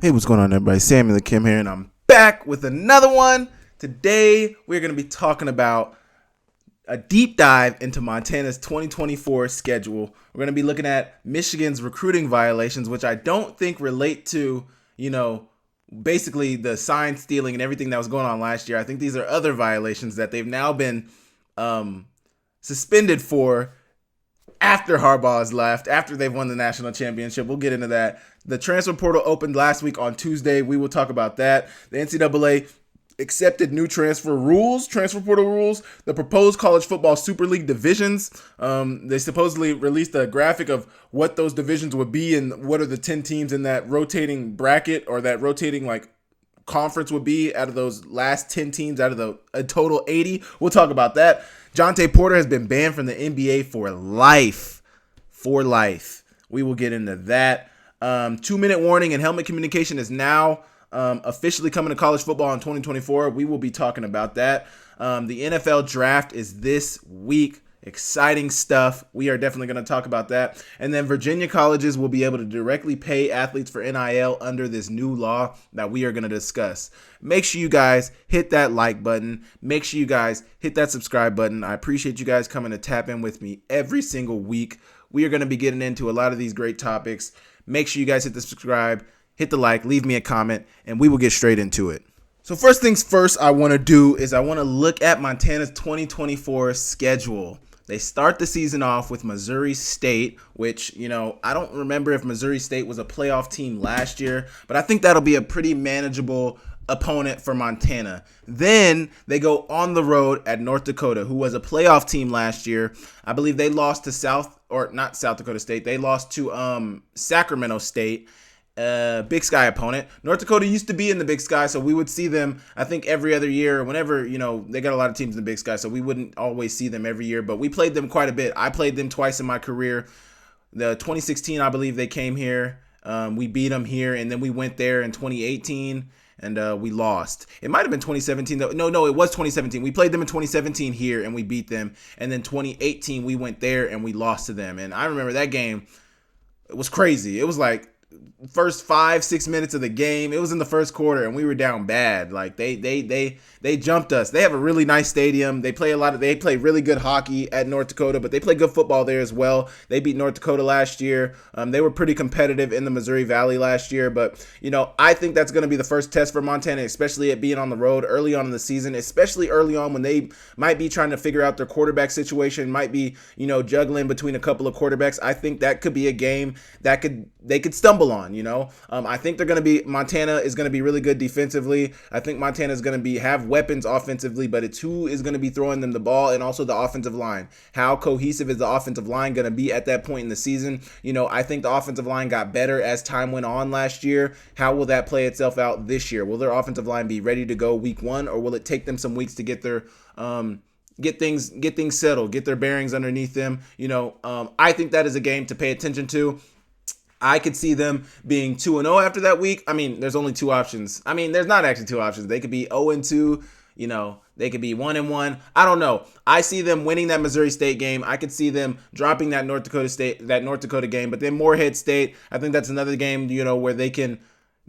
Hey, what's going on, everybody? Samuel Akem here, and I'm back with another one. Today, we're going to be talking about a deep dive into Montana's 2024 schedule. We're going to be looking at Michigan's recruiting violations, which I don't think relate to, basically the sign stealing and everything that was going on last year. I think these are other violations that they've now been suspended for after Harbaugh has left, after they've won the national championship. We'll get into that. The transfer portal opened last week on Tuesday. We will talk about that. The NCAA accepted new transfer portal rules, the proposed college football Super League divisions. They supposedly released a graphic of what those divisions would be and what are the 10 teams in that rotating bracket or that rotating conference would be out of those last 10 teams out of a total 80. We'll talk about that. Johntay Porter has been banned from the NBA for life. We will get into that. 2-minute warning and helmet communication is now officially coming to college football in 2024. We will be talking about that. The NFL draft is this week. Exciting stuff. We are definitely going to talk about that. And then Virginia colleges will be able to directly pay athletes for NIL under this new law that we are going to discuss. Make sure you guys hit that like button. Make sure you guys hit that subscribe button. I appreciate you guys coming to tap in with me every single week. We are going to be getting into a lot of these great topics. Make sure you guys hit the subscribe, hit the like, leave me a comment, and we will get straight into it. So first things first I want to do is I want to look at Montana's 2024 schedule. They start the season off with Missouri State, which, I don't remember if Missouri State was a playoff team last year, but I think that'll be a pretty manageable opponent for Montana. Then they go on the road at North Dakota, who was a playoff team last year. I believe they lost to not South Dakota State. They lost to Sacramento State. Big Sky opponent. North Dakota used to be in the Big Sky, so we would see them, I think, every other year. Whenever, they got a lot of teams in the Big Sky, so we wouldn't always see them every year, but we played them quite a bit. I played them twice in my career. The 2016, I believe they came here. We beat them here, and then we went there in 2018, and we lost. It might have been 2017, though. No, it was 2017. We played them in 2017 here, and we beat them, and then 2018, we went there, and we lost to them, and I remember that game. It was crazy. It was like first 5-6 minutes of the game, it was in the first quarter, and we were down bad. Like they jumped us. They have a really nice stadium. They play really good hockey at North Dakota, but they play good football there as well. They beat North Dakota last year. They were pretty competitive in the Missouri Valley last year, but I think that's going to be the first test for Montana, especially it being on the road early on in the season, especially early on when they might be trying to figure out their quarterback situation, might be juggling between a couple of quarterbacks. I think that could be a game that they could stumble on. I think Montana is going to be really good defensively. I think Montana is going to have weapons offensively, but it's who is going to be throwing them the ball, and also the offensive line. How cohesive is the offensive line going to be at that point in the season? I think the offensive line got better as time went on last year. How will that play itself out this year? Will their offensive line be ready to go week one, or will it take them some weeks to get their get things settled, get their bearings underneath them? I think that is a game to pay attention to. I could see them being 2-0 after that week. I mean, there's only two options. I mean, there's not actually two options. They could be 0-2, they could be 1-1. I don't know. I see them winning that Missouri State game. I could see them dropping that North Dakota game, but then Morehead State, I think that's another game, where they can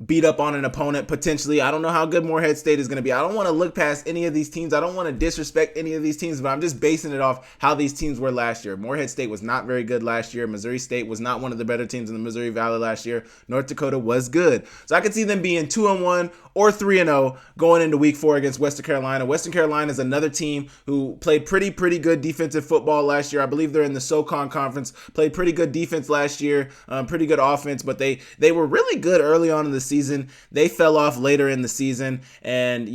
beat up on an opponent potentially. I don't know how good Morehead State is going to be. I don't want to look past any of these teams. I don't want to disrespect any of these teams, but I'm just basing it off how these teams were last year. Morehead State was not very good last year. Missouri State was not one of the better teams in the Missouri Valley last year. North Dakota was good. So I could see them being 2-1 or 3-0 going into week 4 against Western Carolina. Western Carolina is another team who played pretty good defensive football last year. I believe they're in the SoCon conference, played pretty good defense last year, pretty good offense, but they were really good early on in the season. They fell off later in the season, and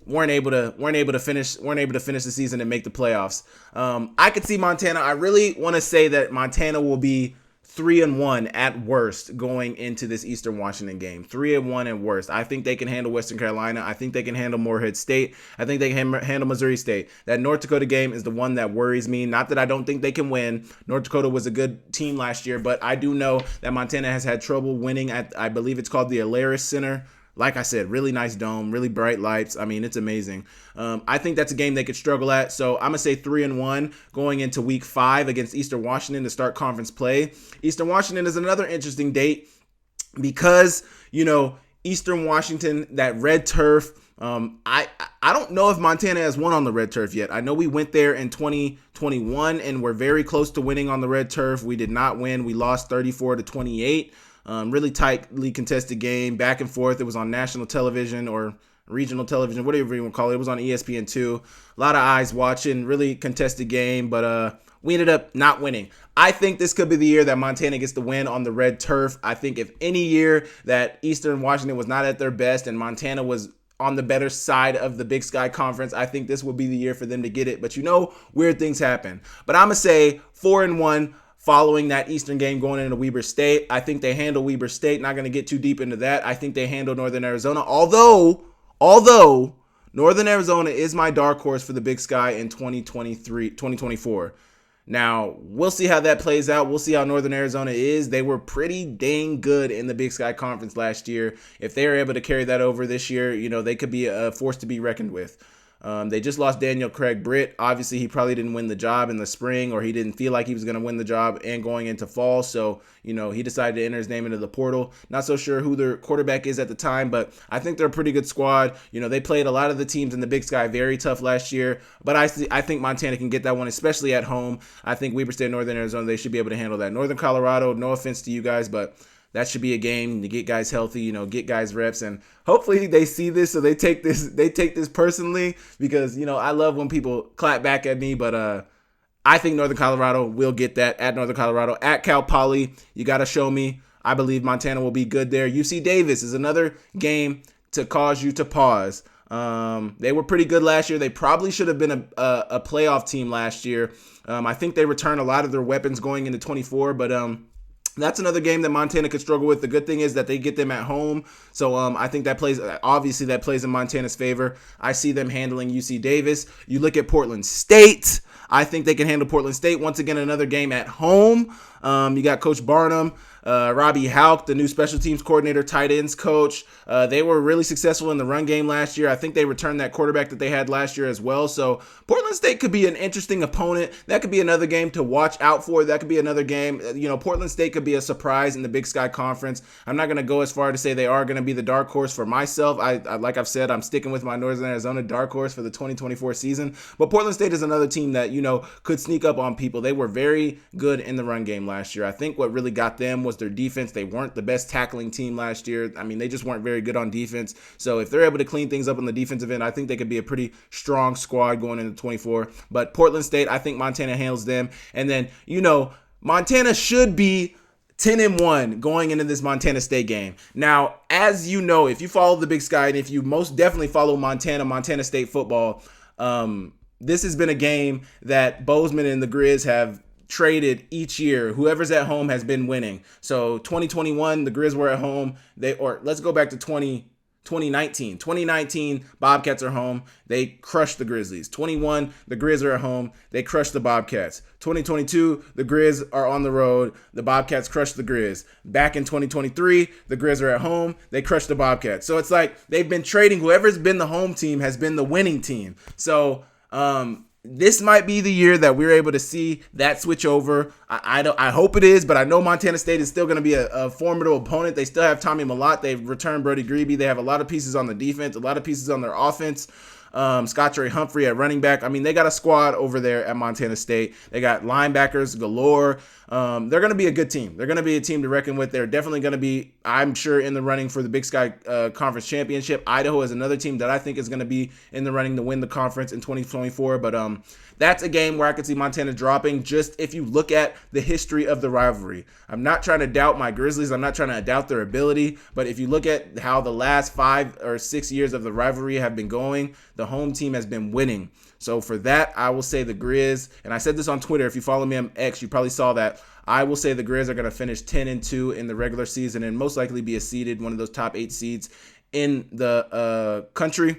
weren't able to finish the season and make the playoffs. I could see Montana. I really want to say that Montana will be 3-1 at worst going into this Eastern Washington game. 3-1 at worst. I think they can handle Western Carolina. I think they can handle Morehead State. I think they can handle Missouri State. That North Dakota game is the one that worries me. Not that I don't think they can win. North Dakota was a good team last year, but I do know that Montana has had trouble winning at, I believe it's called the Alaris Center. Like I said, really nice dome, really bright lights. I mean, it's amazing. I think that's a game they could struggle at. So I'm going to say 3-1 going into week 5 against Eastern Washington to start conference play. Eastern Washington is another interesting date. because, Eastern Washington, that red turf. I don't know if Montana has won on the red turf yet. I know we went there in 2021 and we're very close to winning on the red turf. We did not win. We lost 34-28. Really tightly contested game, back and forth. It was on national television or regional television, whatever you want to call it. It was on ESPN2. A lot of eyes watching, really contested game, but we ended up not winning. I think this could be the year that Montana gets the win on the red turf. I think if any year that Eastern Washington was not at their best and Montana was on the better side of the Big Sky Conference, I think this would be the year for them to get it. But weird things happen. But I'm going to say 4-1 following that Eastern game going into Weber State. I think they handle Weber State. Not going to get too deep into that. I think they handle Northern Arizona. Although Northern Arizona is my dark horse for the Big Sky in 2024. Now, we'll see how that plays out. We'll see how Northern Arizona is. They were pretty dang good in the Big Sky Conference last year. If they are able to carry that over this year, they could be a force to be reckoned with. They just lost Daniel Craig Britt. Obviously, he probably didn't win the job in the spring, or he didn't feel like he was going to win the job and going into fall. So, he decided to enter his name into the portal. Not so sure who their quarterback is at the time, but I think they're a pretty good squad. They played a lot of the teams in the Big Sky very tough last year, but I think Montana can get that one, especially at home. I think Weber State, Northern Arizona, they should be able to handle that. Northern Colorado, no offense to you guys, but that should be a game to get guys healthy, get guys reps, and hopefully they see this so they take this personally, because I love when people clap back at me, but I think Northern Colorado will get that at Northern Colorado. At Cal Poly, you got to show me. I believe Montana will be good there. UC Davis is another game to cause you to pause. They were pretty good last year. They probably should have been a playoff team last year. I think they returned a lot of their weapons going into 24, but that's another game that Montana could struggle with. The good thing is that they get them at home. So I think that plays in Montana's favor. I see them handling UC Davis. You look at Portland State. I think they can handle Portland State. Once again, another game at home. You got Coach Barnum, Robbie Hauk, the new special teams coordinator, tight ends coach. They were really successful in the run game last year. I think they returned that quarterback that they had last year as well. So Portland State could be an interesting opponent. That could be another game to watch out for. That could be another game. Portland State could be a surprise in the Big Sky Conference. I'm not going to go as far to say they are going to be the dark horse for myself. I like I've said, I'm sticking with my Northern Arizona dark horse for the 2024 season. But Portland State is another team that, could sneak up on people. They were very good in the run game last year. I think what really got them was their defense. They weren't the best tackling team last year. I mean, they just weren't very good on defense. So if they're able to clean things up on the defensive end, I think they could be a pretty strong squad going into 24. But Portland State, I think Montana handles them. And then, Montana should be 10-1 going into this Montana State game. Now, as you know, if you follow the Big Sky and if you most definitely follow Montana State football, this has been a game that Bozeman and the Grizz have traded each year. Whoever's at home has been winning. So 2021, the Grizz were at home. Let's go back to 2019. 2019, Bobcats are home. They crushed the Grizzlies. 21, the Grizz are at home. They crushed the Bobcats. 2022, the Grizz are on the road. The Bobcats crushed the Grizz. Back in 2023, the Grizz are at home. They crushed the Bobcats. So it's like they've been trading. Whoever's been the home team has been the winning team. So this might be the year that we're able to see that switch over. I hope it is, but I know Montana State is still going to be a formidable opponent. They still have Tommy Malott. They've returned Brody Grebe. They have a lot of pieces on the defense, a lot of pieces on their offense. Scott Trey Humphrey at running back. I mean, they got a squad over there at Montana State. They got linebackers galore. They're going to be a good team. They're going to be a team to reckon with. They're definitely going to be, I'm sure, in the running for the Big Sky Conference Championship. Idaho is another team that I think is going to be in the running to win the conference in 2024. But that's a game where I could see Montana dropping, just if you look at the history of the rivalry. I'm not trying to doubt my Grizzlies. I'm not trying to doubt their ability. But if you look at how the last 5 or 6 years of the rivalry have been going, the home team has been winning. So for that, I will say the Grizz, and I said this on Twitter. If you follow me on X, you probably saw that. I will say the Grizz are going to finish 10-2 in the regular season and most likely be one of those top 8 seeds in the country.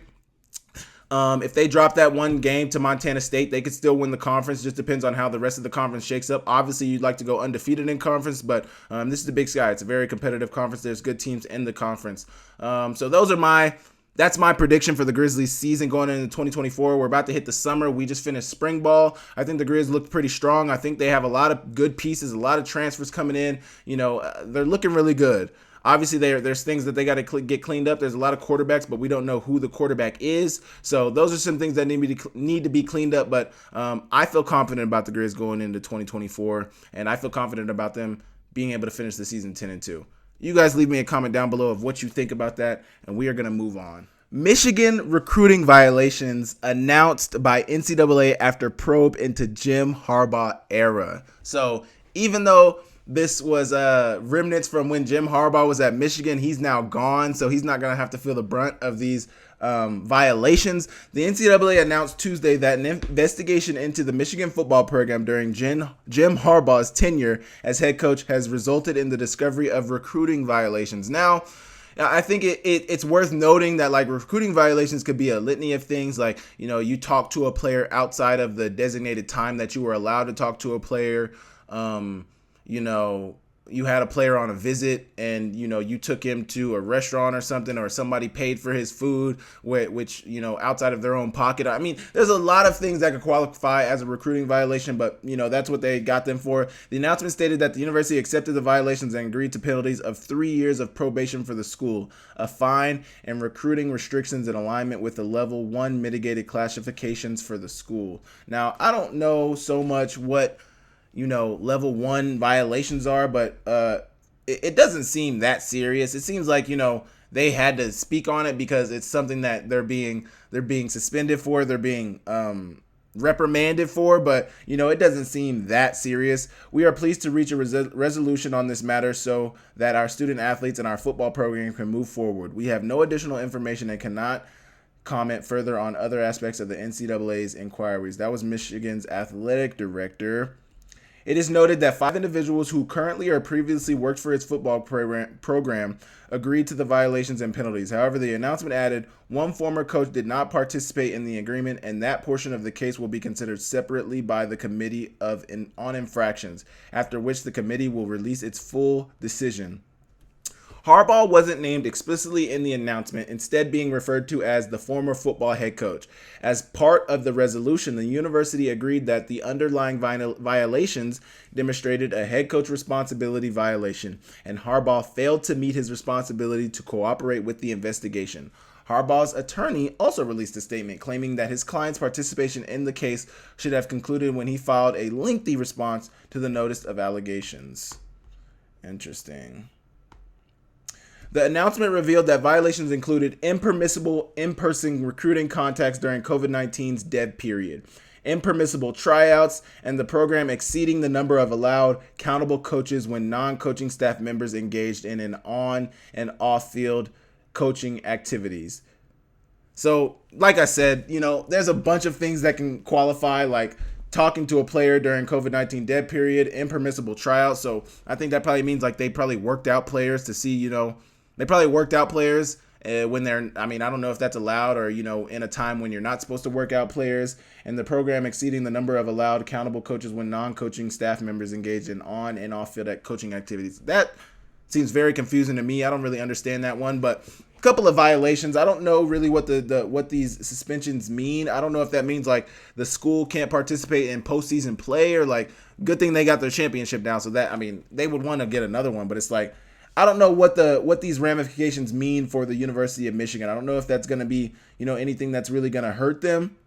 If they drop that one game to Montana State, they could still win the conference. Just depends on how the rest of the conference shakes up. Obviously, you'd like to go undefeated in conference, but this is the Big Sky. It's a very competitive conference. There's good teams in the conference. So those are my That's my prediction for the Grizzlies season going into 2024. We're about to hit the summer. We just finished spring ball. I think the Grizz look pretty strong. I think they have a lot of good pieces, a lot of transfers coming in. They're looking really good. Obviously, there's things that they got to get cleaned up. There's a lot of quarterbacks, but we don't know who the quarterback is. So those are some things that need to be cleaned up. But I feel confident about the Grizz going into 2024, and I feel confident about them being able to finish the season 10-2. You guys leave me a comment down below of what you think about that, and we are going to move on. Michigan recruiting violations announced by NCAA after probe into Jim Harbaugh era. So even though this was remnants from when Jim Harbaugh was at Michigan, he's now gone, so he's not going to have to feel the brunt of these violations. The NCAA announced Tuesday that an investigation into the Michigan football program during Jim Harbaugh's tenure as head coach has resulted in the discovery of recruiting violations. Now, I think it's worth noting that like recruiting violations could be a litany of things, like, you talk to a player outside of the designated time that you were allowed to talk to a player. You had a player on a visit and, you took him to a restaurant or something, or somebody paid for his food, which, outside of their own pocket. I mean, there's a lot of things that could qualify as a recruiting violation, but, that's what they got them for. The announcement stated that the university accepted the violations and agreed to penalties of 3 years of probation for the school, a fine, and recruiting restrictions in alignment with the level 1 mitigated classifications for the school. Now, I don't know so much what level 1 violations are, but it doesn't seem that serious. It seems like, they had to speak on it because it's something that they're being suspended for, they're being reprimanded for, but it doesn't seem that serious. We are pleased to reach a resolution on this matter so that our student athletes and our football program can move forward. We have no additional information and cannot comment further on other aspects of the NCAA's inquiries. That was Michigan's athletic director. It is noted that 5 individuals who currently or previously worked for its football program agreed to the violations and penalties. However, the announcement added, one former coach did not participate in the agreement, and that portion of the case will be considered separately by the Committee on Infractions, after which the committee will release its full decision. Harbaugh wasn't named explicitly in the announcement, instead being referred to as the former football head coach. As part of the resolution, the university agreed that the underlying violations demonstrated a head coach responsibility violation, and Harbaugh failed to meet his responsibility to cooperate with the investigation. Harbaugh's attorney also released a statement claiming that his client's participation in the case should have concluded when he filed a lengthy response to the notice of allegations. Interesting. The announcement revealed that violations included impermissible in-person recruiting contacts during COVID-19's dead period, impermissible tryouts, and the program exceeding the number of allowed countable coaches when non-coaching staff members engaged in an on- and off-field coaching activities. So, like I said, there's a bunch of things that can qualify, like talking to a player during COVID-19 dead period, impermissible tryouts. So I think that probably means like they probably worked out players to see, they probably worked out players when they're, I don't know if that's allowed or, in a time when you're not supposed to work out players, and the program exceeding the number of allowed accountable coaches when non-coaching staff members engaged in on and off-field coaching activities. That seems very confusing to me. I don't really understand that one, but a couple of violations. I don't know really what what these suspensions mean. I don't know if that means like the school can't participate in postseason play, or like, good thing they got their championship now. So that, they would want to get another one, but it's like, I don't know what these ramifications mean for the University of Michigan. I don't know if that's going to be, anything that's really going to hurt them.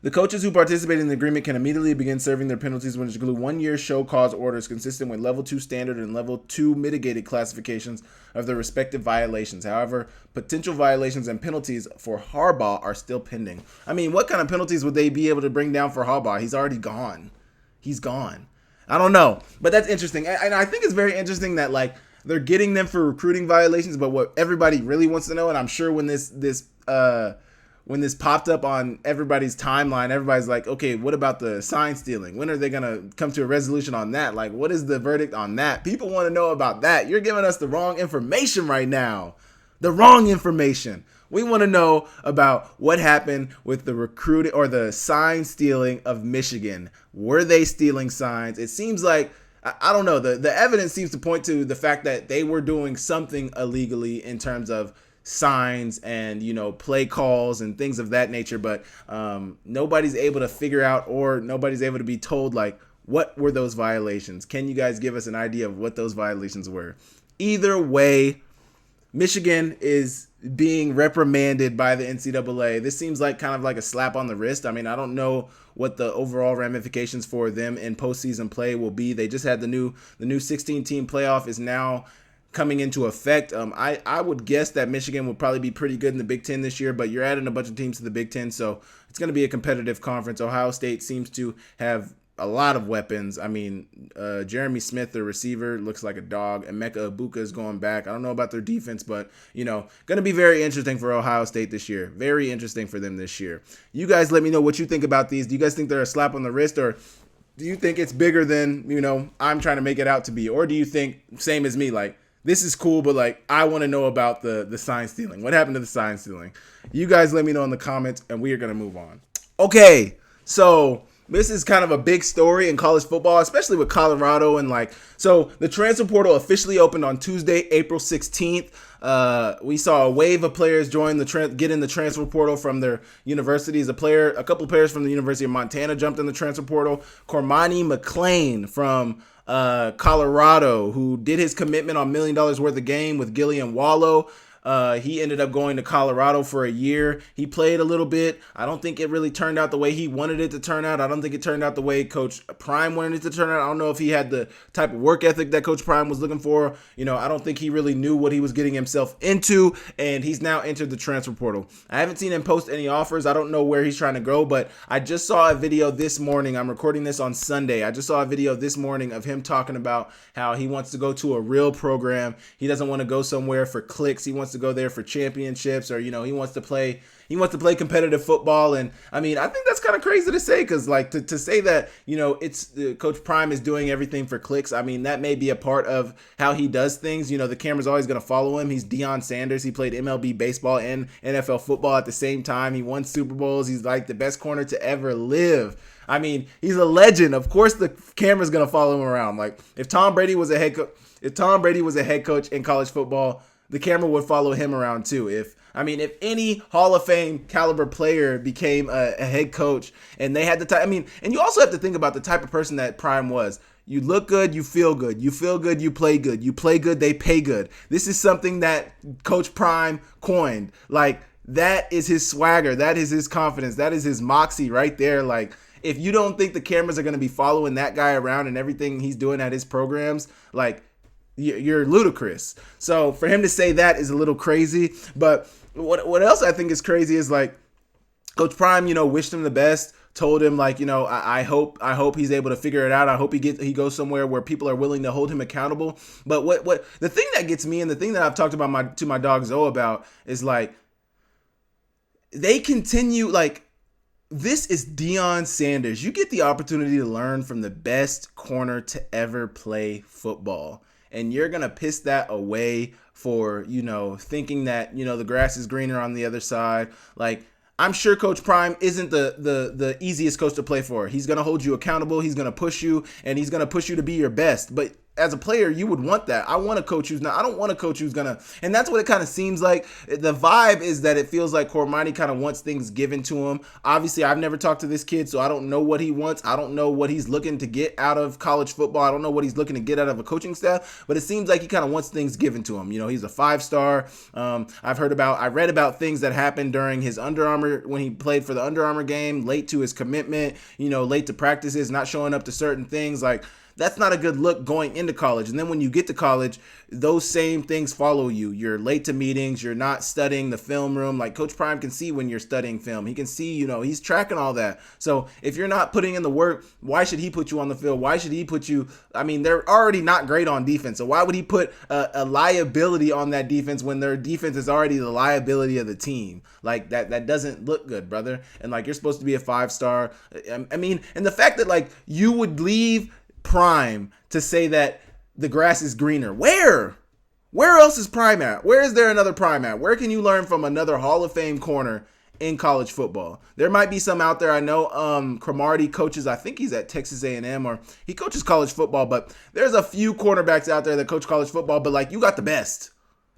The coaches who participate in the agreement can immediately begin serving their penalties, which include 1 year show cause orders consistent with level 2 standard and level 2 mitigated classifications of the respective violations. However, potential violations and penalties for Harbaugh are still pending. What kind of penalties would they be able to bring down for Harbaugh? He's already gone. He's gone. I don't know, but that's interesting. And I think it's very interesting that like they're getting them for recruiting violations, but what everybody really wants to know, and I'm sure when this popped up on everybody's timeline, everybody's like, okay, what about the sign stealing? When are they going to come to a resolution on that? Like, what is the verdict on that? People want to know about that. You're giving us the wrong information right now. The wrong information. We want to know about what happened with the recruiting or the sign stealing of Michigan. Were they stealing signs? It seems like, I don't know, the evidence seems to point to the fact that they were doing something illegally in terms of signs and, play calls and things of that nature. But nobody's able to figure out, or nobody's able to be told, like, what were those violations? Can you guys give us an idea of what those violations were? Either way, Michigan is being reprimanded by the NCAA. This seems like kind of like a slap on the wrist. I mean, I don't know what the overall ramifications for them in postseason play will be. They just had the new 16-team playoff is now coming into effect. I would guess that Michigan will probably be pretty good in the Big Ten this year, but you're adding a bunch of teams to the Big Ten, so it's going to be a competitive conference. Ohio State seems to have a lot of weapons. I mean, Jeremy Smith, the receiver, looks like a dog. Emeka Ibuka is going back. I don't know about their defense, but, going to be very interesting for Ohio State this year. Very interesting for them this year. You guys let me know what you think about these. Do you guys think they're a slap on the wrist, or do you think it's bigger than, I'm trying to make it out to be? Or do you think, same as me, like, this is cool, but, like, I want to know about the sign stealing. What happened to the sign stealing? You guys let me know in the comments, and we are going to move on. Okay, so this is kind of a big story in college football, especially with Colorado. And so the transfer portal officially opened on Tuesday, April 16th. We saw a wave of players get in the transfer portal from their universities. A couple of players from the University of Montana jumped in the transfer portal. Cormani McClain from Colorado, who did his commitment on $1 million worth of game with Gillian Wallow. He ended up going to Colorado for a year. He played a little bit. I don't think it really turned out the way he wanted it to turn out. I don't think it turned out the way Coach Prime wanted it to turn out. I don't know if he had the type of work ethic that Coach Prime was looking for. I don't think he really knew what he was getting himself into, and he's now entered the transfer portal. I haven't seen him post any offers. I don't know where he's trying to go, but I just saw a video this morning. I'm recording this on Sunday. I just saw a video this morning of him talking about how he wants to go to a real program. He doesn't want to go somewhere for clicks. He wants to go there for championships, or he wants to play competitive football. And I mean, I think that's kind of crazy to say, because to say that it's Coach Prime is doing everything for clicks. I mean, that may be a part of how he does things. The camera's always going to follow him. He's Deion Sanders. He played MLB baseball and NFL football at the same time. He won Super Bowls. He's like the best corner to ever live. I mean, he's a legend. Of course the camera's going to follow him around. Like, if Tom Brady was a head coach in college football, the camera would follow him around too. If any Hall of Fame caliber player became a head coach, and they had the time, and you also have to think about the type of person that Prime was. You look good, you feel good. You feel good, you play good. You play good, they pay good. This is something that Coach Prime coined. Like, that is his swagger. That is his confidence. That is his moxie right there. Like, if you don't think the cameras are going to be following that guy around and everything he's doing at his programs, like, you're ludicrous. So for him to say that is a little crazy. But what else I think is crazy is, like, Coach Prime, wished him the best, told him, like, I hope he's able to figure it out. I hope he goes somewhere where people are willing to hold him accountable. But what the thing that gets me, and the thing that I've talked about to my dog Zoe about, is, like, they continue, like, this is Deion Sanders. You get the opportunity to learn from the best corner to ever play football, and you're going to piss that away for, thinking that, the grass is greener on the other side. Like, I'm sure Coach Prime isn't the easiest coach to play for. He's going to hold you accountable. He's going to push you, and he's going to push you to be your best. But as a player, you would want that. I want a coach who's not. I don't want a coach who's gonna. And that's what it kind of seems like. The vibe is that it feels like Cormani kind of wants things given to him. Obviously, I've never talked to this kid, so I don't know what he wants. I don't know what he's looking to get out of college football. I don't know what he's looking to get out of a coaching staff. But it seems like he kind of wants things given to him. He's a 5-star. I read about things that happened during his Under Armour, when he played for the Under Armour game, late to his commitment. Late to practices, not showing up to certain things. Like, that's not a good look going into college. And then when you get to college, those same things follow you. You're late to meetings. You're not studying the film room. Like, Coach Prime can see when you're studying film. He can see, he's tracking all that. So if you're not putting in the work, why should he put you on the field? Why should he put you? They're already not great on defense. So why would he put a liability on that defense when their defense is already the liability of the team? Like, that doesn't look good, brother. And, like, you're supposed to be a 5-star. And the fact that, like, you would leave Prime to say that the grass is greener. Where else is Prime at? Where is there another Prime at? Where can you learn from another Hall of Fame corner in college football? There might be some out there. I know Cromartie coaches, I think he's at Texas A&M, or he coaches college football, but there's a few cornerbacks out there that coach college football, but, like, you got the best.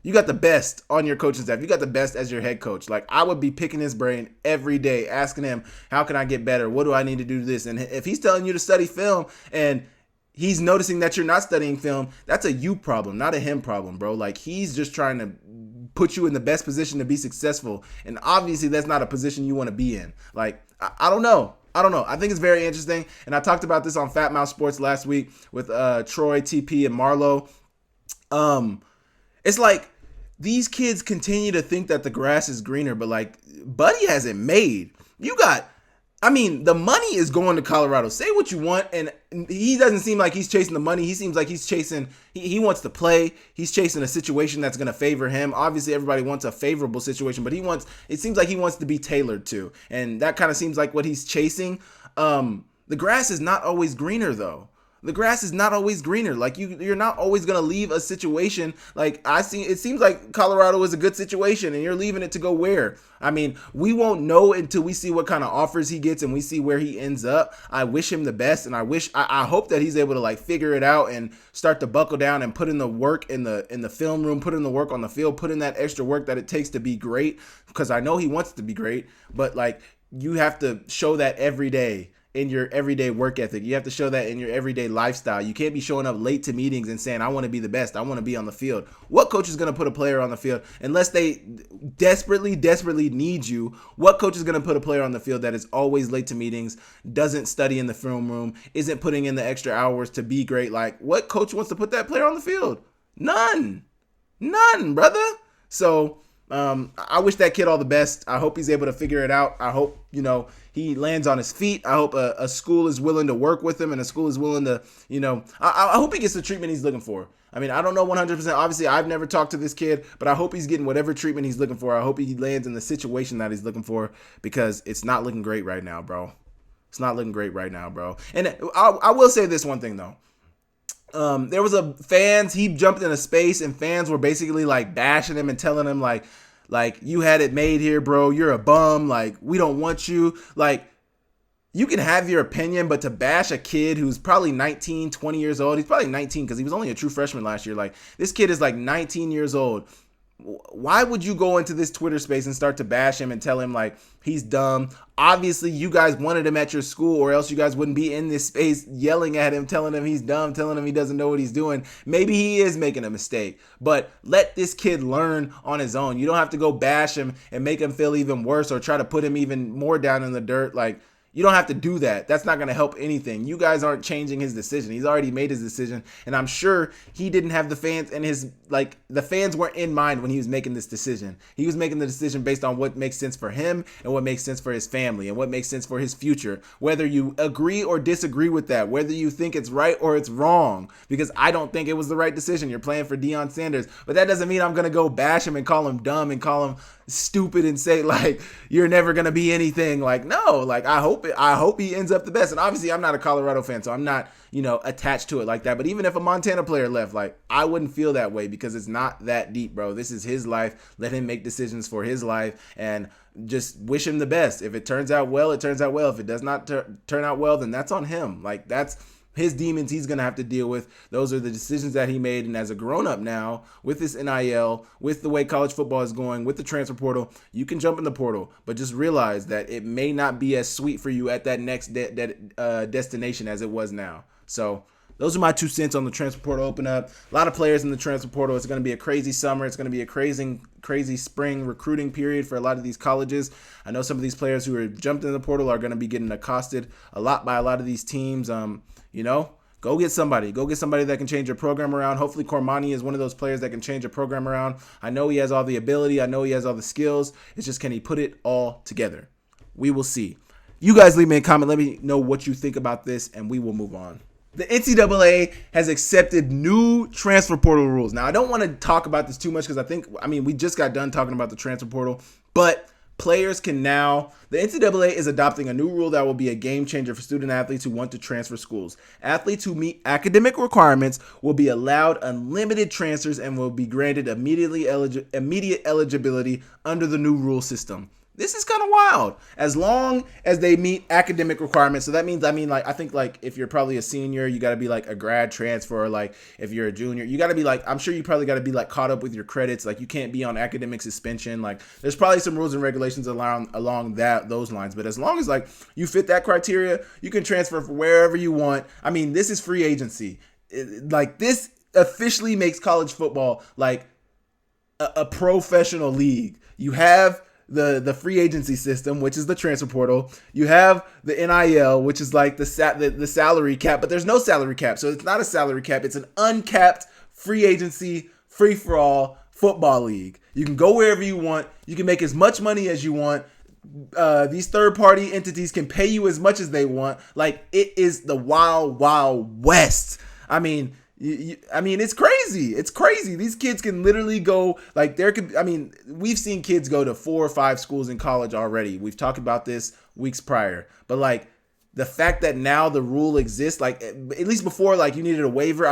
You got the best on your coaching staff. You got the best as your head coach. Like, I would be picking his brain every day, asking him, how can I get better? What do I need to do this? And if he's telling you to study film and he's noticing that you're not studying film, that's a you problem, not a him problem, bro. Like, he's just trying to put you in the best position to be successful. And obviously that's not a position you want to be in. Like, I don't know. I think it's very interesting. And I talked about this on Fat Mouth Sports last week with Troy, TP, and Marlo. It's like these kids continue to think that the grass is greener, but like Buddy hasn't made. The money is going to Colorado. Say what you want, and he doesn't seem like he's chasing the money. He seems like he's chasing, he wants to play. He's chasing a situation that's going to favor him. Obviously, everybody wants a favorable situation, but it seems like he wants to be tailored to, and that kind of seems like what he's chasing. The grass is not always greener, though. The grass is not always greener. Like, you're not always going to leave a situation. Like, it seems like Colorado is a good situation and you're leaving it to go where? I mean, we won't know until we see what kind of offers he gets and we see where he ends up. I wish him the best, and I hope that he's able to like figure it out and start to buckle down and put in the work in the film room, put in the work on the field, put in that extra work that it takes to be great, because I know he wants to be great, but like, you have to show that every day. In your everyday work ethic. You have to show that in your everyday lifestyle. You can't be showing up late to meetings and saying, I want to be the best. I want to be on the field. What coach is going to put a player on the field unless they desperately need you? What coach is going to put a player on the field that is always late to meetings, doesn't study in the film room, isn't putting in the extra hours to be great? Like, what coach wants to put that player on the field? None, brother. So I wish that kid all the best. I hope he's able to figure it out. I hope, he lands on his feet. I hope a school is willing to work with him and a school is willing to, I hope he gets the treatment he's looking for. I mean, I don't know 100%. Obviously, I've never talked to this kid, but I hope he's getting whatever treatment he's looking for. I hope he lands in the situation that he's looking for, because it's not looking great right now, bro. It's not looking great right now, bro. And I will say this one thing, though. There was he jumped in a space and fans were basically like bashing him and telling him like you had it made here, bro. You're a bum. Like, we don't want you. Like, you can have your opinion, but to bash a kid who's probably 19, 20 years old, he's probably 19 because he was only a true freshman last year. Like, this kid is like 19 years old. Why would you go into this Twitter space and start to bash him and tell him like he's dumb? Obviously, you guys wanted him at your school, or else you guys wouldn't be in this space yelling at him, telling him he's dumb, telling him he doesn't know what he's doing. Maybe he is making a mistake, but let this kid learn on his own. You don't have to go bash him and make him feel even worse or try to put him even more down in the dirt. Like, you don't have to do that. That's not going to help anything. You guys aren't changing his decision. He's already made his decision. And I'm sure he didn't have the fans and the fans weren't in mind when he was making this decision. He was making the decision based on what makes sense for him and what makes sense for his family and what makes sense for his future. Whether you agree or disagree with that, whether you think it's right or it's wrong, because I don't think it was the right decision. You're playing for Deion Sanders, but that doesn't mean I'm going to go bash him and call him dumb and call him stupid and say like you're never gonna be anything. Like, no, like I hope he ends up the best. And obviously I'm not a Colorado fan, so I'm not attached to it like that. But even if a Montana player left, like, I wouldn't feel that way, because it's not that deep, bro. This is his life. Let him make decisions for his life, and just wish him the best. If it turns out well, it turns out well. If it does not turn out well, then that's on him. Like, that's his demons he's going to have to deal with. Those are the decisions that he made. And as a grown-up now, with this NIL, with the way college football is going, with the transfer portal, you can jump in the portal. But just realize that it may not be as sweet for you at that next destination as it was now. So those are my 2 cents on the transfer portal open up. A lot of players in the transfer portal. It's going to be a crazy summer. It's going to be a crazy spring recruiting period for a lot of these colleges. I know some of these players who are jumped in the portal are going to be getting accosted a lot by a lot of these teams. Go get somebody. Go get somebody that can change your program around. Hopefully Cormani is one of those players that can change a program around. I know he has all the ability. I know he has all the skills. It's just, can he put it all together? We will see. You guys leave me a comment. Let me know what you think about this, and we will move on. The NCAA has accepted new transfer portal rules. Now, I don't want to talk about this too much because we just got done talking about the transfer portal, but players can now, the NCAA is adopting a new rule that will be a game changer for student athletes who want to transfer schools. Athletes who meet academic requirements will be allowed unlimited transfers and will be granted immediate eligibility under the new rule system. This is kind of wild. As long as they meet academic requirements. So that means, I think like if you're probably a senior, you got to be like a grad transfer. Or like if you're a junior, you got to be like, I'm sure you probably got to be like caught up with your credits. Like you can't be on academic suspension. Like there's probably some rules and regulations along those lines. But as long as like you fit that criteria, you can transfer for wherever you want. I mean, this is free agency. Like this officially makes college football like a professional league. You have the free agency system, which is the transfer portal. You have the NIL, which is like the salary cap, but there's no salary cap. So it's not a salary cap. It's an uncapped free agency, free for all football league. You can go wherever you want. You can make as much money as you want. These third party entities can pay you as much as they want. Like it is the wild, wild west. I mean, it's crazy. It's crazy. These kids can literally go like we've seen kids go to 4 or 5 schools in college already. We've talked about this weeks prior, but like the fact that now the rule exists, like at least before, like you needed a waiver.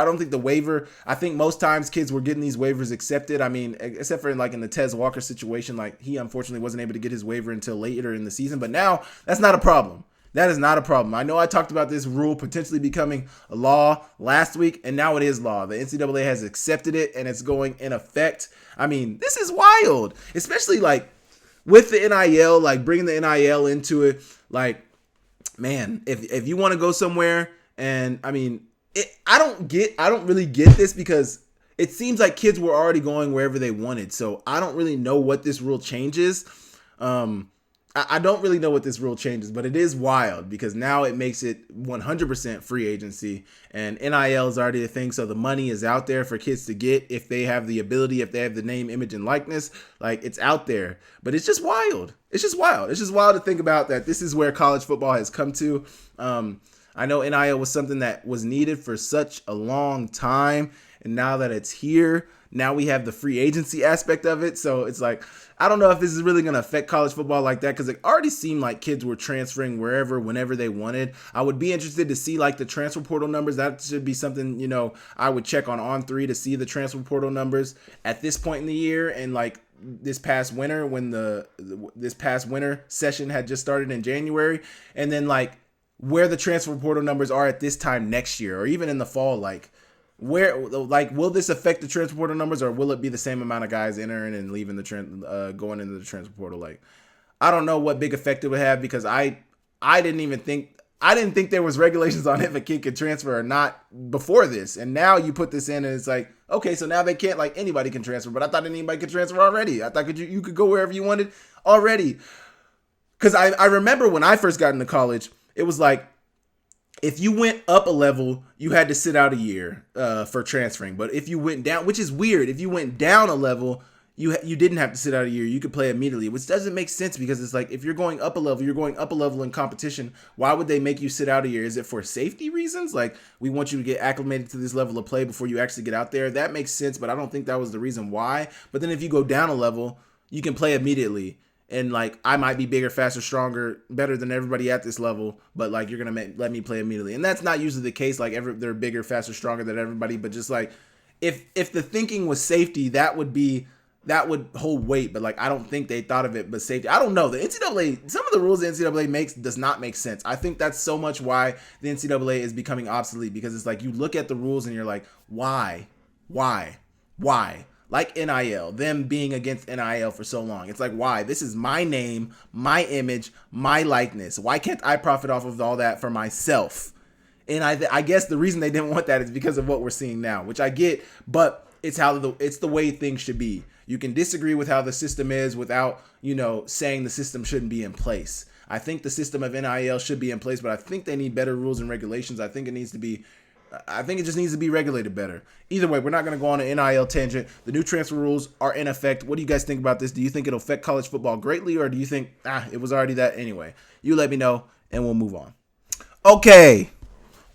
I think most times kids were getting these waivers accepted. I mean, except for like in the Tez Walker situation, like he unfortunately wasn't able to get his waiver until later in the season, but now that's not a problem. That is not a problem. I know I talked about this rule potentially becoming a law last week, and now it is law. The NCAA has accepted it, and it's going in effect. I mean, this is wild, especially like with the NIL, like bringing the NIL into it. Like, man, if you want to go somewhere, and I mean, I don't really get this because it seems like kids were already going wherever they wanted. So I don't really know what this rule changes. I don't really know what this rule changes, but it is wild because now it makes it 100% free agency, and NIL is already a thing. So the money is out there for kids to get if they have the ability, if they have the name, image, and likeness. Like it's out there, but it's just wild. It's just wild. It's just wild to think about that. This is where college football has come to. I know NIL was something that was needed for such a long time, and now that it's here, now we have the free agency aspect of it. So it's like, I don't know if this is really going to affect college football like that because it already seemed like kids were transferring wherever, whenever they wanted. I would be interested to see like the transfer portal numbers. That should be something, I would check on3 to see the transfer portal numbers at this point in the year. And like this past winter when this past winter session had just started in January, and then like where the transfer portal numbers are at this time next year or even in the fall, like where, like, will this affect the transfer portal numbers or will it be the same amount of guys entering and leaving going into the transfer portal? Like, I don't know what big effect it would have because I didn't think there was regulations on if a kid could transfer or not before this. And now you put this in and it's like, okay, so now they can't, like anybody can transfer, but I thought anybody could transfer already. I thought you could go wherever you wanted already. Cause I remember when I first got into college, it was like, if you went up a level, you had to sit out a year for transferring. But if you went down, which is weird, if you went down a level, you didn't have to sit out a year. You could play immediately, which doesn't make sense because it's like if you're going up a level, you're going up a level in competition. Why would they make you sit out a year? Is it for safety reasons? Like we want you to get acclimated to this level of play before you actually get out there. That makes sense, but I don't think that was the reason why. But then if you go down a level, you can play immediately. And like I might be bigger, faster, stronger, better than everybody at this level, but like you're gonna let me play immediately, and that's not usually the case. Like they're bigger, faster, stronger than everybody, but just like if the thinking was safety, that would hold weight. But like I don't think they thought of it, but safety. I don't know. The NCAA, some of the rules the NCAA makes does not make sense. I think that's so much why the NCAA is becoming obsolete because it's like you look at the rules and you're like, why? Like NIL, them being against NIL for so long. It's like, why? This is my name, my image, my likeness. Why can't I profit off of all that for myself? And I guess the reason they didn't want that is because of what we're seeing now, which I get, but it's the way things should be. You can disagree with how the system is without, saying the system shouldn't be in place. I think the system of NIL should be in place, but I think they need better rules and regulations. I think it just needs to be regulated better. Either way, we're not going to go on an NIL tangent. The new transfer rules are in effect. What do you guys think about this? Do you think it'll affect college football greatly, or do you think, it was already that anyway? You let me know, and we'll move on. Okay,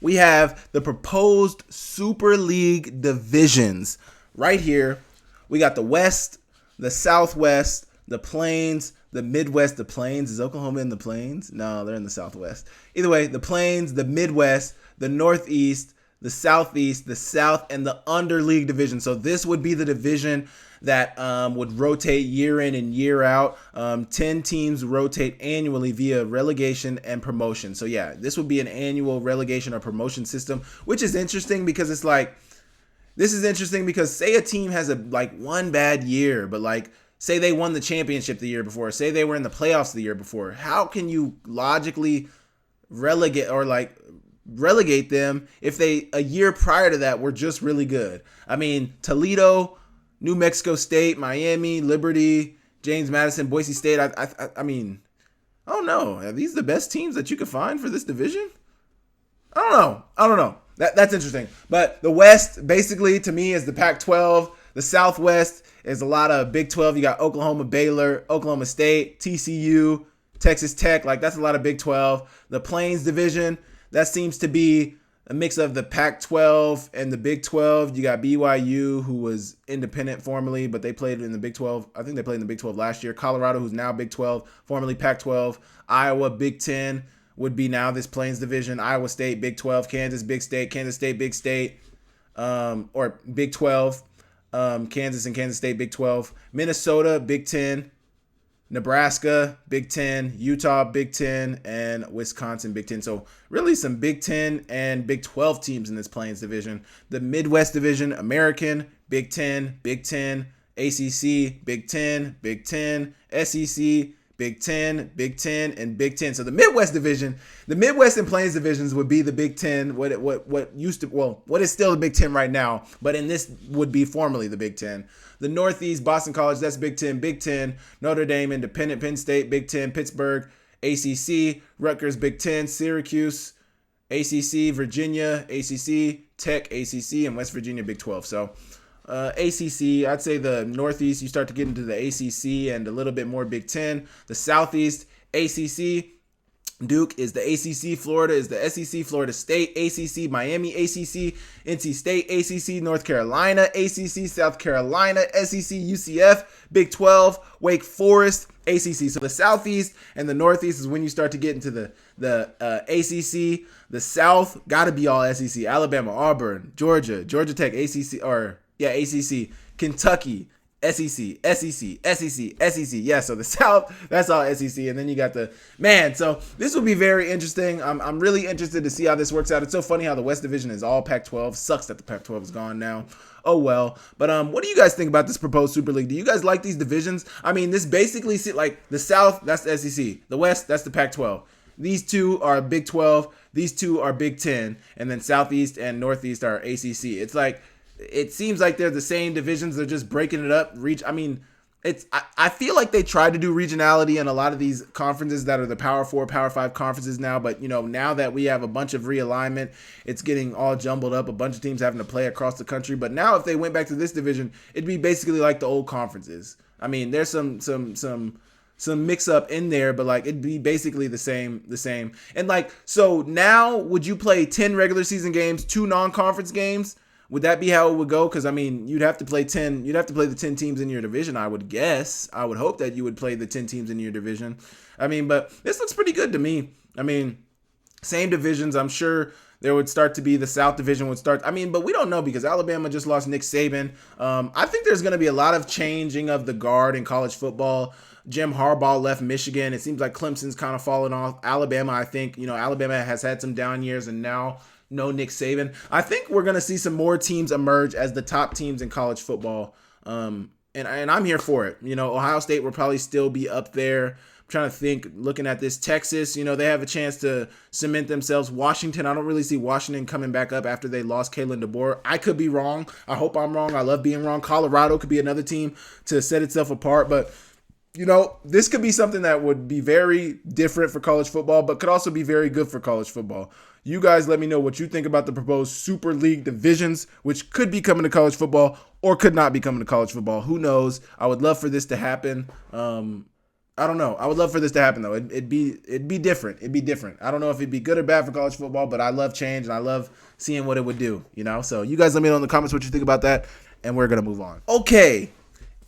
we have the proposed Super League divisions right here. We got the West, the Southwest, the Plains, the Midwest. The Plains, is Oklahoma in the Plains? No, they're in the Southwest. Either way, the Plains, the Midwest, the Northeast, the Southeast, the South, and the Underleague division. So this would be the division that would rotate year in and year out. 10 teams rotate annually via relegation and promotion. So yeah, this would be an annual relegation or promotion system, which is interesting because it's like, this is interesting because say a team has one bad year, but say they won the championship the year before, say they were in the playoffs the year before. How can you logically relegate them if they a year prior to that were just really good? I mean, Toledo, New Mexico State, Miami, Liberty, James Madison, Boise State. I mean, I don't know. Are these the best teams that you could find for this division? I don't know. That's interesting. But the West, basically, to me, is the Pac-12. The Southwest is a lot of Big 12. You got Oklahoma, Baylor, Oklahoma State, TCU, Texas Tech. That's a lot of Big 12. The Plains division, that seems to be a mix of the Pac-12 and the Big 12. You got BYU, who was independent formerly, but they played in the Big 12. I think they played in the Big 12 last year. Colorado, who's now Big 12, formerly Pac-12. Iowa, Big 10, would be now this Plains division. Iowa State, Big 12. Kansas, Big State. Kansas State, Big State. Or Big 12. Kansas and Kansas State, Big 12. Minnesota, Big 10. Nebraska, Big 10. Utah, Big 10. And Wisconsin, Big 10. So really some Big 10 and Big 12 teams in this Plains division. The Midwest division, American, Big 10, Big 10. ACC, Big 10, Big 10. SEC, Big 10, Big 10, and Big 10. So the Midwest division, the Midwest and Plains divisions would be the Big 10. What is still the Big 10 right now, but in this would be formerly the Big 10. The Northeast, Boston College, that's Big 10. Big 10, Notre Dame, Independent, Penn State, Big 10. Pittsburgh, ACC, Rutgers, Big 10. Syracuse, ACC, Virginia, ACC, Tech, ACC, and West Virginia, Big 12. So ACC, I'd say the Northeast, you start to get into the ACC and a little bit more Big 10. The Southeast, ACC, Duke is the ACC, Florida is the SEC, Florida State, ACC, Miami, ACC, NC State, ACC, North Carolina, ACC, South Carolina, SEC, UCF, Big 12, Wake Forest, ACC. So the Southeast and the Northeast is when you start to get into the ACC. The South, got to be all SEC. Alabama, Auburn, Georgia Tech, ACC, Kentucky, SEC. Yeah, so the South, that's all SEC. And then you got so this will be very interesting. I'm really interested to see how this works out. It's so funny how the West Division is all Pac-12. Sucks that the Pac-12 is gone now. Oh, well. But what do you guys think about this proposed Super League? Do you guys like these divisions? I mean, this basically, the South, that's the SEC. The West, that's the Pac-12. These two are Big 12. These two are Big 10. And then Southeast and Northeast are ACC. It's it seems like they're the same divisions. They're just breaking it up. I feel like they tried to do regionality in a lot of these conferences that are the Power 4, Power 5 conferences now. But, now that we have a bunch of realignment, it's getting all jumbled up. A bunch of teams having to play across the country. But now if they went back to this division, it'd be basically like the old conferences. I mean, there's some mix up in there, but it'd be basically the same. And so now would you play 10 regular season games, 2 non-conference games? Would that be how it would go? Because, you'd have to play 10. You'd have to play the 10 teams in your division, I would guess. I would hope that you would play the 10 teams in your division. But this looks pretty good to me. Same divisions. I'm sure there would start to be the South division would start. But we don't know because Alabama just lost Nick Saban. I think there's going to be a lot of changing of the guard in college football. Jim Harbaugh left Michigan. It seems like Clemson's kind of fallen off. Alabama, I think, Alabama has had some down years and now no Nick Saban. I think we're going to see some more teams emerge as the top teams in college football. And I'm here for it. Ohio State will probably still be up there. I'm trying to think, looking at this. Texas, they have a chance to cement themselves. Washington, I don't really see Washington coming back up after they lost Kalen DeBoer. I could be wrong. I hope I'm wrong. I love being wrong. Colorado could be another team to set itself apart. But this could be something that would be very different for college football, but could also be very good for college football. You guys let me know what you think about the proposed Super League divisions, which could be coming to college football or could not be coming to college football. Who knows? I would love for this to happen. I don't know. I would love for this to happen, though. It'd be different. It'd be different. I don't know if it'd be good or bad for college football, but I love change, and I love seeing what it would do, So you guys let me know in the comments what you think about that, and we're going to move on. Okay.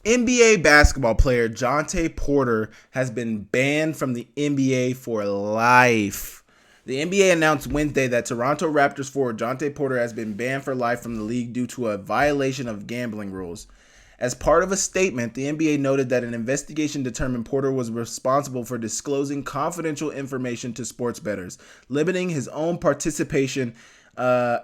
NBA basketball player Johntay Porter has been banned from the NBA for life. The NBA announced Wednesday that Toronto Raptors forward Johntay Porter has been banned for life from the league due to a violation of gambling rules. As part of a statement, the NBA noted that an investigation determined Porter was responsible for disclosing confidential information to sports bettors, limiting his own participation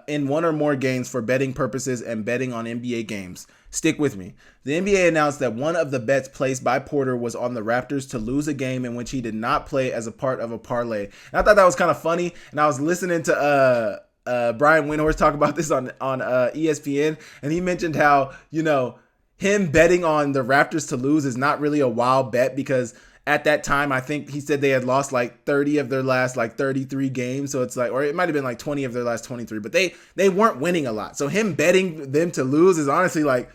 in one or more games for betting purposes and betting on NBA games. Stick with me. The NBA announced that one of the bets placed by Porter was on the Raptors to lose a game in which he did not play as a part of a parlay. And I thought that was kind of funny, and I was listening to Brian Windhorst talk about this on ESPN, and he mentioned how, him betting on the Raptors to lose is not really a wild bet because at that time, I think he said they had lost like 30 of their last like 33 games. So it's like, or it might have been like 20 of their last 23, but they weren't winning a lot. So him betting them to lose is honestly like,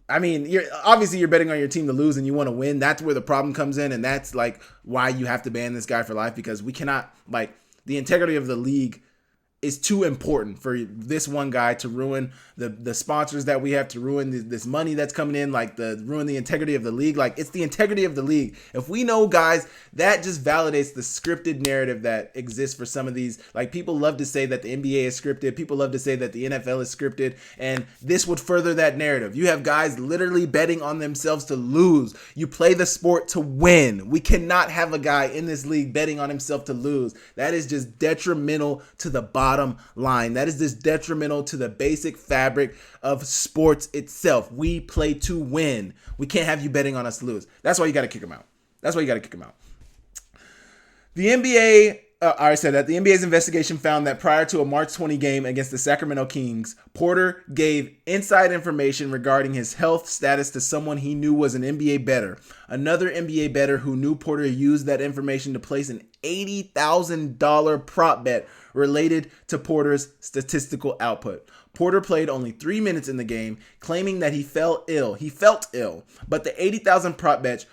I mean, you're betting on your team to lose and you want to win. That's where the problem comes in. And that's like why you have to ban this guy for life, because we cannot, like, the integrity of the league is too important for this one guy to ruin the sponsors that we have, to ruin this money that's coming in, like ruin the integrity of the league. Like, it's the integrity of the league. If we know guys, that just validates the scripted narrative that exists for some of these. Like, people love to say that the NBA is scripted. People love to say that the NFL is scripted. And this would further that narrative. You have guys literally betting on themselves to lose. You play the sport to win. We cannot have a guy in this league betting on himself to lose. That is just detrimental to the bottom line. That is just detrimental to the basic fabric of sports itself. We play to win. We can't have you betting on us to lose. That's why you got to kick him out. The NBA, I said that the NBA's investigation found that prior to a March 20 game against the Sacramento Kings, Porter gave inside information regarding his health status to someone he knew was an NBA bettor. Another NBA bettor who knew Porter used that information to place an $80,000 prop bet related to Porter's statistical output. Porter played only 3 minutes in the game, claiming that he felt ill, but the $80,000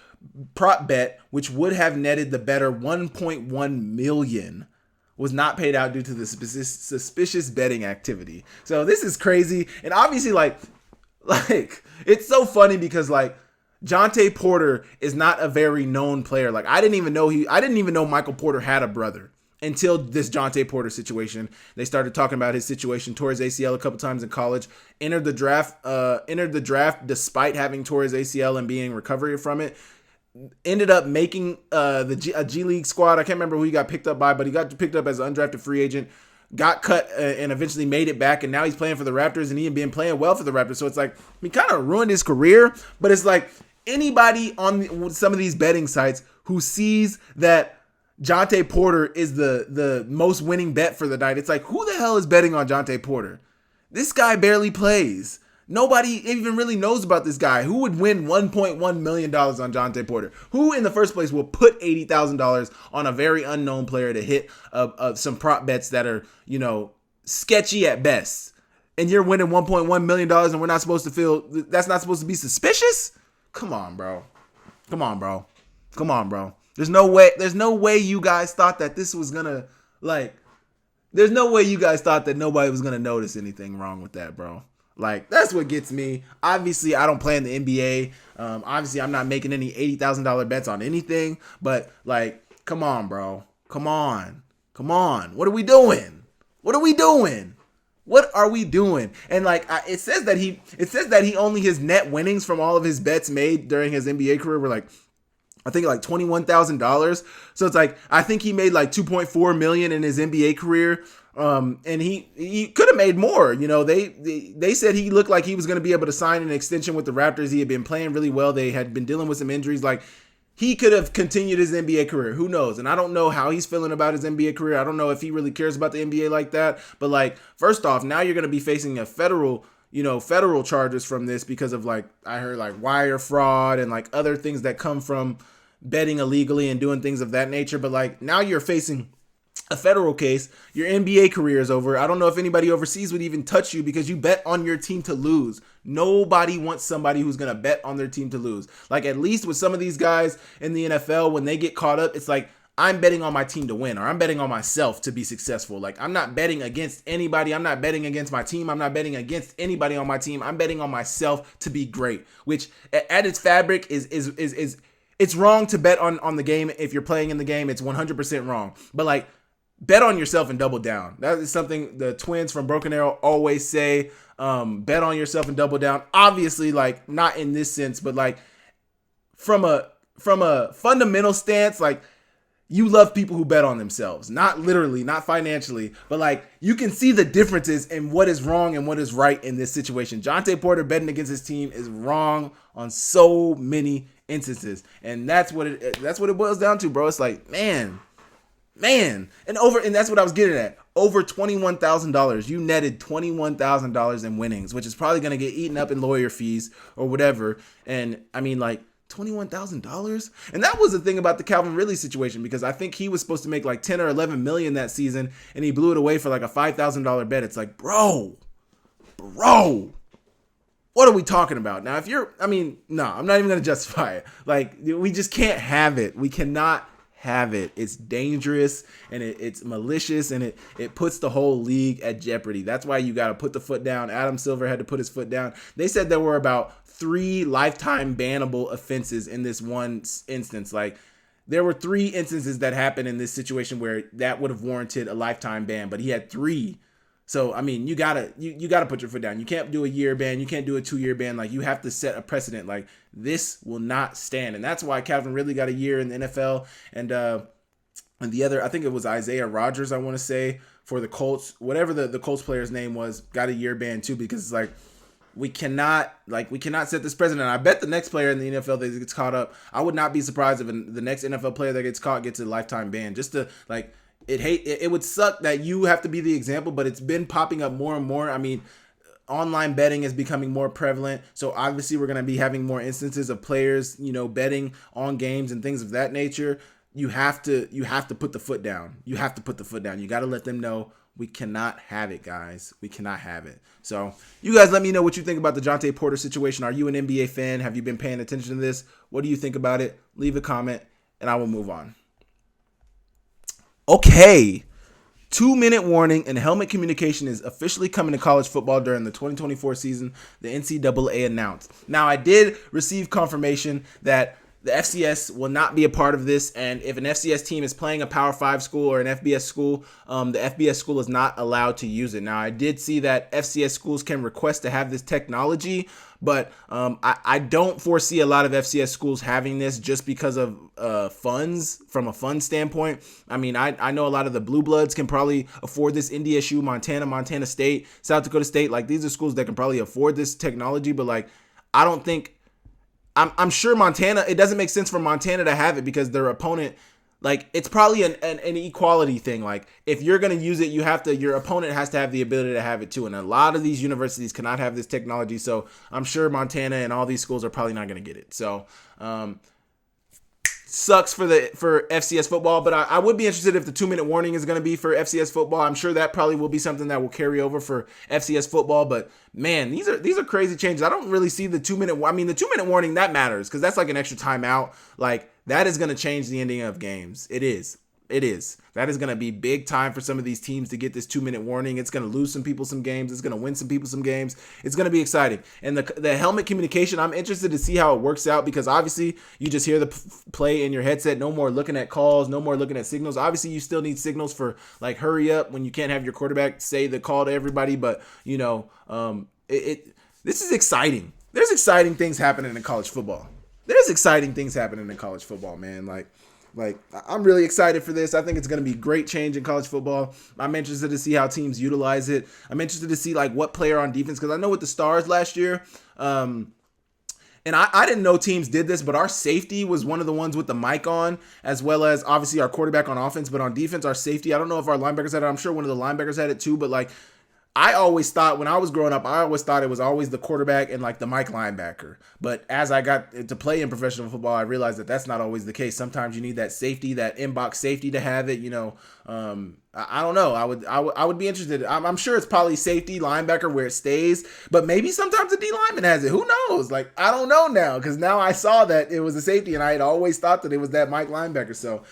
prop bet, which would have netted the bettor $1.1 million, was not paid out due to the suspicious betting activity. So this is crazy, and obviously, like it's so funny because like Johntay Porter is not a very known player. Like, I didn't even know Michael Porter had a brother until this Johntay Porter situation. They started talking about his situation, tore his ACL a couple times in college, entered the draft despite having tore his ACL and being in recovery from it. Ended up making a G League squad. I can't remember who he got picked up by, but he got picked up as an undrafted free agent, got cut and eventually made it back, and now he's playing for the Raptors, and he had been playing well for the Raptors. So it's like, he kind of ruined his career, but it's like anybody on some of these betting sites who sees that Johntay Porter is the most winning bet for the night, it's like, who the hell is betting on Johntay Porter? This guy barely plays. Nobody even really knows about this guy. Who would win $1.1 million on Johntay Porter? Who in the first place will put $80,000 on a very unknown player to hit some prop bets that are, sketchy at best? And you're winning $1.1 million and we're not supposed to feel, that's not supposed to be suspicious? Come on, bro. There's no way you guys thought that this was gonna, there's no way you guys thought that nobody was gonna notice anything wrong with that, bro. Like, that's what gets me. Obviously, I don't play in the NBA. Obviously, I'm not making any $80,000 bets on anything. But, come on, bro. Come on. What are we doing? And it says that he only, his net winnings from all of his bets made during his NBA career were I think $21,000. So it's I think he made $2.4 million in his NBA career. And he could have made more. They said he looked like he was going to be able to sign an extension with the Raptors. He had been playing really well. They had been dealing with some injuries. He could have continued his NBA career. Who knows? And I don't know how he's feeling about his NBA career. I don't know if he really cares about the NBA like that. But first off, now you're going to be facing a federal charges from this because of I heard wire fraud and other things that come from betting illegally and doing things of that nature. But now you're facing a federal case. Your NBA career is over. I don't know if anybody overseas would even touch you because you bet on your team to lose. Nobody wants somebody who's going to bet on their team to lose. At least with some of these guys in the NFL, when they get caught up, it's I'm betting on my team to win, or I'm betting on myself to be successful. I'm not betting against anybody. I'm not betting against my team. I'm not betting against anybody on my team. I'm betting on myself to be great, which at its fabric is it's wrong to bet on the game. If you're playing in the game, it's 100% wrong. But bet on yourself and double down. That is something the twins from Broken Arrow always say. bet on yourself and double down. Obviously, like not in this sense, but like from a fundamental stance, like you love people who bet on themselves, not literally, not financially, but like you can see the differences in what is wrong and what is right in this situation. Johntay Porter betting against his team is wrong on so many instances, and that's what it boils down to, bro. It's like, man, and that's what I was getting at. Over $21,000. You netted $21,000 in winnings, which is probably gonna get eaten up in lawyer fees or whatever. And I mean, like, $21,000, and that was the thing about the Calvin Ridley situation, because I think he was supposed to make like 10 or 11 million that season, and he blew it away for like a $5,000 bet. It's like, bro, what are we talking about now? No, I'm not even gonna justify it. Like, we just can't have it. We cannot have it. It's dangerous, and it's malicious, and it puts the whole league at jeopardy. That's why you got to put the foot down. Adam Silver had to put his foot down. They said there were about 3 lifetime bannable offenses in this one instance. Like, there were 3 instances that happened in this situation where that would have warranted a lifetime ban, but he had 3. So, I mean, you gotta put your foot down. You can't do a year ban. You can't do a 2-year ban. Like, you have to set a precedent. Like, this will not stand. And that's why Calvin Ridley got a year in the NFL. And the other, I think it was Isaiah Rodgers, I want to say, for the Colts. Whatever the Colts player's name was, got a year ban too, because it's like, we cannot set this precedent. I bet the next player in the NFL that gets caught up, I would not be surprised if the next NFL player that gets caught gets a lifetime ban. Just to, like, it would suck that you have to be the example, but it's been popping up more and more. I mean, online betting is becoming more prevalent, so obviously we're going to be having more instances of players, betting on games and things of that nature. You have to put the foot down. You got to let them know, we cannot have it, guys. We cannot have it. So you guys let me know what you think about the Johntay Porter situation. Are you an NBA fan? Have you been paying attention to this? What do you think about it? Leave a comment, and I will move on. Okay. 2-minute warning and helmet communication is officially coming to college football during the 2024 season, the NCAA announced. Now, I did receive confirmation that the FCS will not be a part of this, and if an FCS team is playing a Power 5 school or an FBS school, the FBS school is not allowed to use it. Now, I did see that FCS schools can request to have this technology, but I don't foresee a lot of FCS schools having this just because of funds, from a fund standpoint. I mean, I know a lot of the Blue Bloods can probably afford this. NDSU, Montana State, South Dakota State, like, these are schools that can probably afford this technology, but like, I don't think, I'm sure Montana, it doesn't make sense for Montana to have it because their opponent, like, it's probably an equality thing. Like, if you're going to use it, your opponent has to have the ability to have it too. And a lot of these universities cannot have this technology. So I'm sure Montana and all these schools are probably not going to get it. So, sucks for FCS football, but I would be interested if the 2-minute warning is going to be for FCS football. I'm sure that probably will be something that will carry over for FCS football, but man, these are crazy changes. I don't really see the 2-minute. I mean, the 2-minute warning, that matters because that's like an extra timeout. Like, that is going to change the ending of games. It is. That is going to be big time for some of these teams to get this 2-minute warning. It's going to lose some people some games. It's going to win some people some games. It's going to be exciting. And the helmet communication, I'm interested to see how it works out because obviously you just hear the play in your headset. No more looking at calls. No more looking at signals. Obviously, you still need signals for, like, hurry up when you can't have your quarterback say the call to everybody. But, this is exciting. There's exciting things happening in college football. Man. Like, I'm really excited for this. I think it's going to be great change in college football. I'm interested to see how teams utilize it. I'm interested to see, like, what player on defense, because I know with the Stars last year, and I didn't know teams did this, but our safety was one of the ones with the mic on, as well as obviously our quarterback on offense. But on defense, our safety, I don't know if our linebackers had it. I'm sure one of the linebackers had it too, but like, I always thought when I was growing up, it was always the quarterback and like the Mike linebacker. But as I got to play in professional football, I realized that that's not always the case. Sometimes you need that safety, that inbox safety to have it. I don't know. I would be interested. I'm sure it's probably safety, linebacker where it stays, but maybe sometimes the D lineman has it. Who knows? Like, I don't know now because now I saw that it was a safety and I had always thought that it was that Mike linebacker. So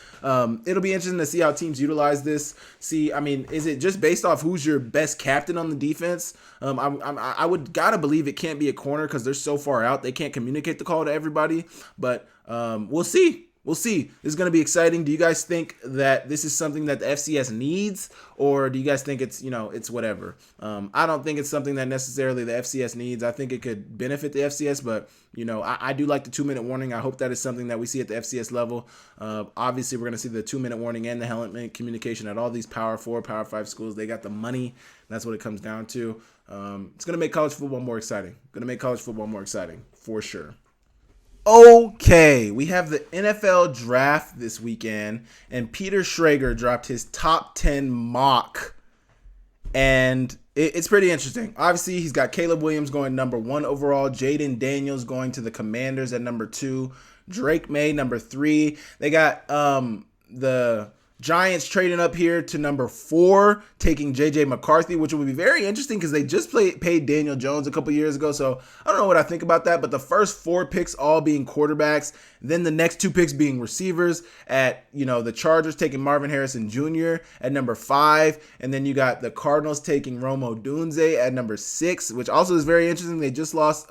it'll be interesting to see how teams utilize this. Is it just based off who's your best captain on the defense? I would gotta believe it can't be a corner because they're so far out. They can't communicate the call to everybody, but we'll see. we'll see. This is going to be exciting. Do you guys think that this is something that the FCS needs, or do you guys think it's, it's whatever? I don't think it's something that necessarily the FCS needs. I think it could benefit the FCS, but, I do like the 2-minute warning. I hope that is something that we see at the FCS level. Obviously, we're going to see the 2-minute warning and the helmet communication at all these Power 4, Power 5 schools. They got the money. That's what it comes down to. It's going to make college football more exciting. For sure. Okay, we have the NFL draft this weekend, and Peter Schrager dropped his top 10 mock, and it's pretty interesting. Obviously, he's got Caleb Williams going number 1 overall, Jaden Daniels going to the Commanders at number 2, Drake May number 3. They got the Giants trading up here to number 4, taking J.J. McCarthy, which would be very interesting because they just paid Daniel Jones a couple years ago. So I don't know what I think about that, but the first 4 picks all being quarterbacks, then the next 2 picks being receivers at, the Chargers taking Marvin Harrison Jr. at number 5, and then you got the Cardinals taking Rome Odunze at number 6, which also is very interesting. They just lost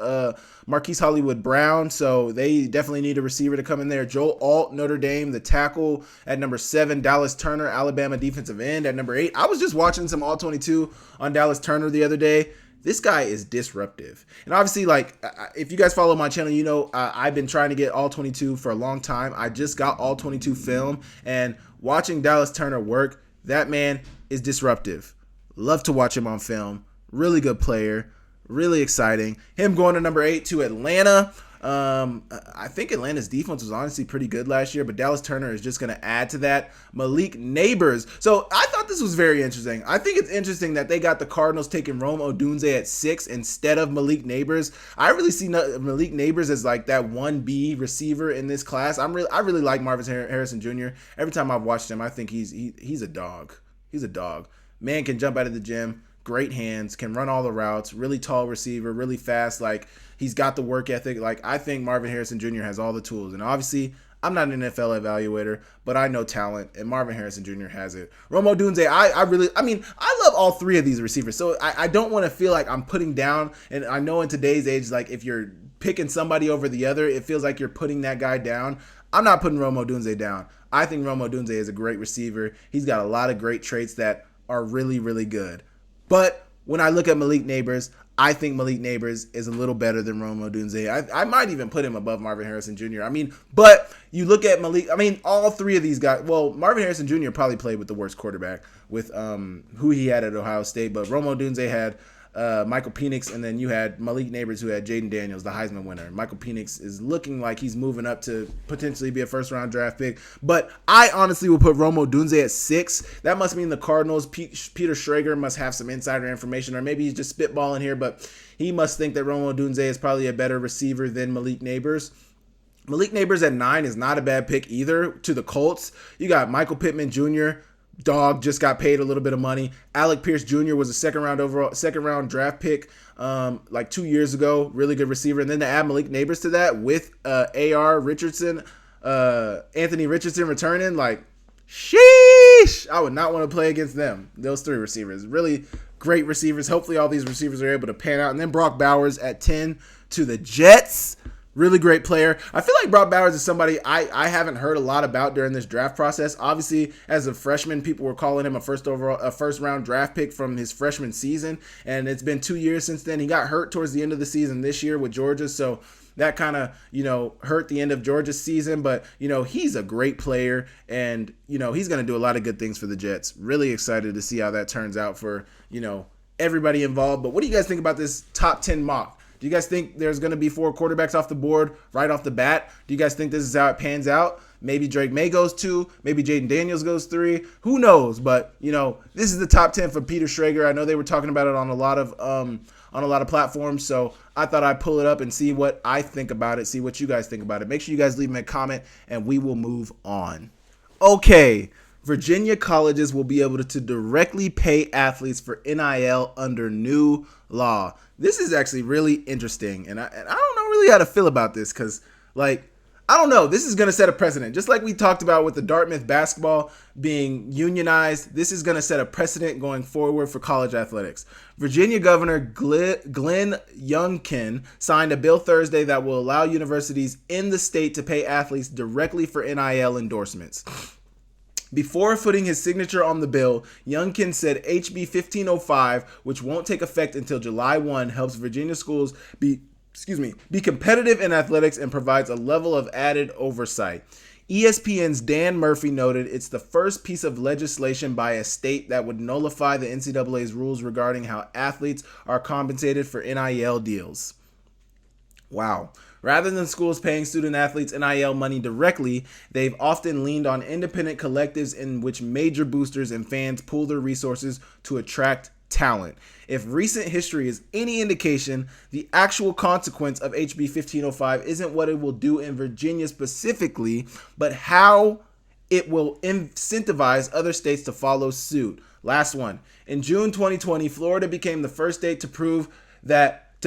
Marquise Hollywood Brown, so they definitely need a receiver to come in there. Joe Alt, Notre Dame, the tackle at number 7. Dallas Turner, Alabama defensive end at number 8. I was just watching some All-22 on Dallas Turner the other day. This guy is disruptive. And obviously, if you guys follow my channel, I've been trying to get All-22 for a long time. I just got All-22 film, and watching Dallas Turner work, that man is disruptive. Love to watch him on film. Really good player. Really exciting. Him going to number 8 to Atlanta. I think Atlanta's defense was honestly pretty good last year, but Dallas Turner is just going to add to that. Malik Neighbors. So I thought this was very interesting. I think it's interesting that they got the Cardinals taking Rome Odunze at 6 instead of Malik Neighbors. I really see Malik Neighbors as like that 1B receiver in this class. I really like Marvin Harrison Jr. Every time I've watched him, I think he's a dog. He's a dog. Man can jump out of the gym. Great hands, can run all the routes, really tall receiver, really fast. He's got the work ethic. I think Marvin Harrison Jr. has all the tools. And obviously, I'm not an NFL evaluator, but I know talent, and Marvin Harrison Jr. has it. Rome Odunze, I love all 3 of these receivers. So I don't want to feel like I'm putting down, and I know in today's age, if you're picking somebody over the other, it feels like you're putting that guy down. I'm not putting Rome Odunze down. I think Rome Odunze is a great receiver. He's got a lot of great traits that are really, really good. But when I look at Malik Neighbors, I think Malik Neighbors is a little better than Rome Odunze. I might even put him above Marvin Harrison Jr. But you look at Malik, all 3 of these guys. Well, Marvin Harrison Jr. probably played with the worst quarterback with who he had at Ohio State. But Rome Odunze had Michael Penix, and then you had Malik Neighbors, who had Jaden Daniels, the Heisman winner. Michael Penix is looking like he's moving up to potentially be a first-round draft pick. But I honestly will put Rome Odunze at 6. That must mean the Cardinals, Peter Schrager must have some insider information, or maybe he's just spitballing here, but he must think that Rome Odunze is probably a better receiver than Malik Neighbors. Malik Neighbors at 9 is not a bad pick either to the Colts. You got Michael Pittman Jr., dog, just got paid a little bit of money. Alec Pierce Jr. was a second round draft pick 2 years ago. Really good receiver. And then to add Malik Neighbors to that with A.R. Richardson, Anthony Richardson returning, sheesh. I would not want to play against them. Those 3 receivers. Really great receivers. Hopefully all these receivers are able to pan out. And then Brock Bowers at 10 to the Jets. Really great player. I feel like Brock Bowers is somebody I haven't heard a lot about during this draft process. Obviously, as a freshman, people were calling him a first round draft pick from his freshman season, and it's been 2 years since then. He got hurt towards the end of the season this year with Georgia, so that kind of, hurt the end of Georgia's season. But, he's a great player, and, he's going to do a lot of good things for the Jets. Really excited to see how that turns out for, everybody involved. But what do you guys think about this top 10 mock? Do you guys think there's going to be 4 quarterbacks off the board right off the bat? Do you guys think this is how it pans out? Maybe Drake May goes 2. Maybe Jaden Daniels goes 3. Who knows? But, this is the top 10 for Peter Schrager. I know they were talking about it on a lot of platforms, so I thought I'd pull it up and see what I think about it, see what you guys think about it. Make sure you guys leave me a comment, and we will move on. Okay. Virginia colleges will be able to directly pay athletes for NIL under new law. This is actually really interesting, and I don't know really how to feel about this because, I don't know. This is going to set a precedent. Just like we talked about with the Dartmouth basketball being unionized, this is going to set a precedent going forward for college athletics. Virginia Governor Glenn Youngkin signed a bill Thursday that will allow universities in the state to pay athletes directly for NIL endorsements. Before putting his signature on the bill, Youngkin said HB 1505, which won't take effect until July 1, helps Virginia schools be competitive in athletics and provides a level of added oversight. ESPN's Dan Murphy noted it's the first piece of legislation by a state that would nullify the NCAA's rules regarding how athletes are compensated for NIL deals. Wow. Rather than schools paying student athletes NIL money directly, they've often leaned on independent collectives in which major boosters and fans pool their resources to attract talent. If recent history is any indication, the actual consequence of HB 1505 isn't what it will do in Virginia specifically, but how it will incentivize other states to follow suit. Last one. In June 2020, Florida became the first state to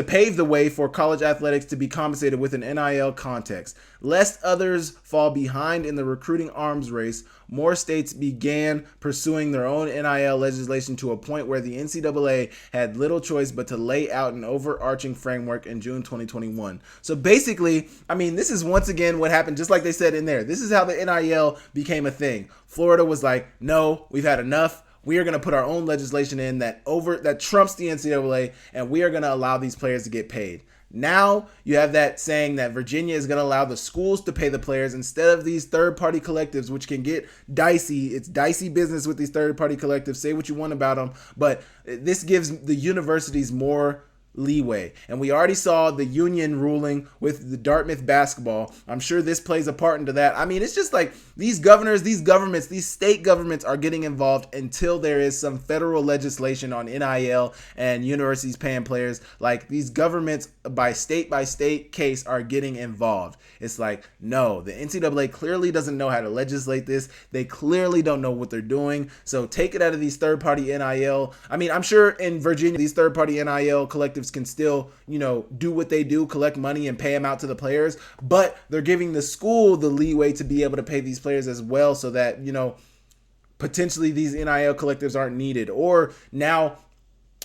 pave the way for college athletics to be compensated with an NIL context. Lest others fall behind in the recruiting arms race, more states began pursuing their own NIL legislation to a point where the NCAA had little choice but to lay out an overarching framework in June 2021. So basically, this is once again what happened, just like they said in there. This is how the NIL became a thing. Florida was like, no, we've had enough. We are going to put our own legislation in that trumps the NCAA, and we are going to allow these players to get paid. Now you have that saying that Virginia is going to allow the schools to pay the players instead of these third-party collectives, which can get dicey. It's dicey business with these third-party collectives. Say what you want about them, but this gives the universities more leeway. And we already saw the union ruling with the Dartmouth basketball. I'm sure this plays a part into that. It's just like these governors, these governments, these state governments are getting involved until there is some federal legislation on NIL and universities paying players. Like these governments by state case are getting involved. It's like, no, the NCAA clearly doesn't know how to legislate this. They clearly don't know what they're doing. So take it out of these third-party NIL. I'm sure in Virginia, these third-party NIL collectives can still, do what they do, collect money and pay them out to the players, but they're giving the school the leeway to be able to pay these players as well so that, potentially these NIL collectives aren't needed. Or now,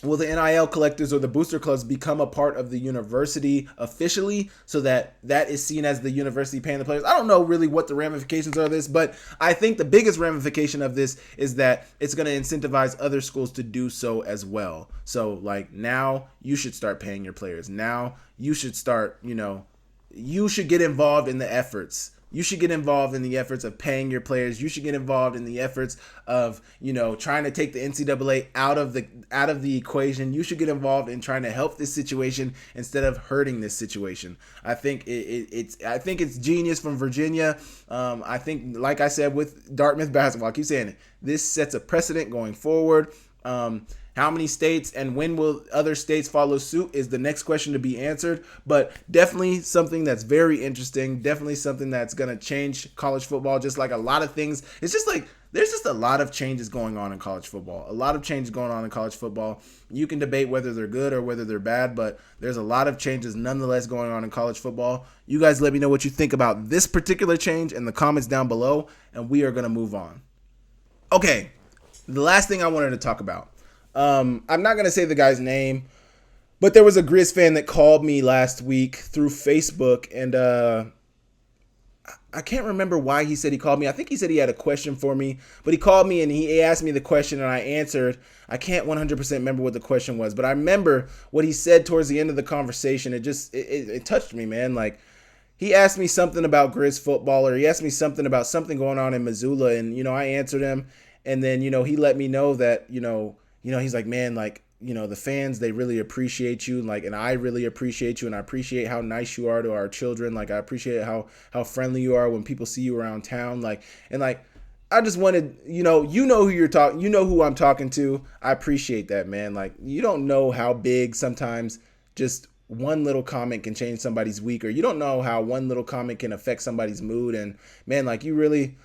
will the NIL collectives or the booster clubs become a part of the university officially so that is seen as the university paying the players? I don't know really what the ramifications are of this, but I think the biggest ramification of this is that it's going to incentivize other schools to do so as well. So like now you should start paying your players. Now you should start, you should get involved in the efforts. You should get involved in the efforts of paying your players. You should get involved in the efforts of, trying to take the NCAA out of the equation. You should get involved in trying to help this situation instead of hurting this situation. I think it's genius from Virginia. I think, like I said with Dartmouth basketball, I keep saying it, this sets a precedent going forward. How many states and when will other states follow suit is the next question to be answered, but definitely something that's very interesting, definitely something that's going to change college football, just like a lot of things. It's just like there's just a lot of changes going on in college football, You can debate whether they're good or whether they're bad, but there's a lot of changes nonetheless going on in college football. You guys let me know what you think about this particular change in the comments down below, and we are going to move on. Okay, the last thing I wanted to talk about. I'm not going to say the guy's name, but there was a Grizz fan that called me last week through Facebook, and I can't remember why he said he called me. I think he said he had a question for me, but he called me and he asked me the question and I answered. I can't 100% remember what the question was, but I remember what he said towards the end of the conversation. It touched me, man. Like, he asked me something about Grizz football, or he asked me something about something going on in Missoula, and, I answered him, and then, he let me know that, he's like, man, like, the fans, they really appreciate you, like, and I really appreciate you, and I appreciate how nice you are to our children. Like, I appreciate how friendly you are when people see you around town. Like, and like, I just wanted, who you're talking, who I'm talking to. I appreciate that, man. Like, you don't know how big sometimes just one little comment can change somebody's week, or you don't know how one little comment can affect somebody's mood. And man, like, you really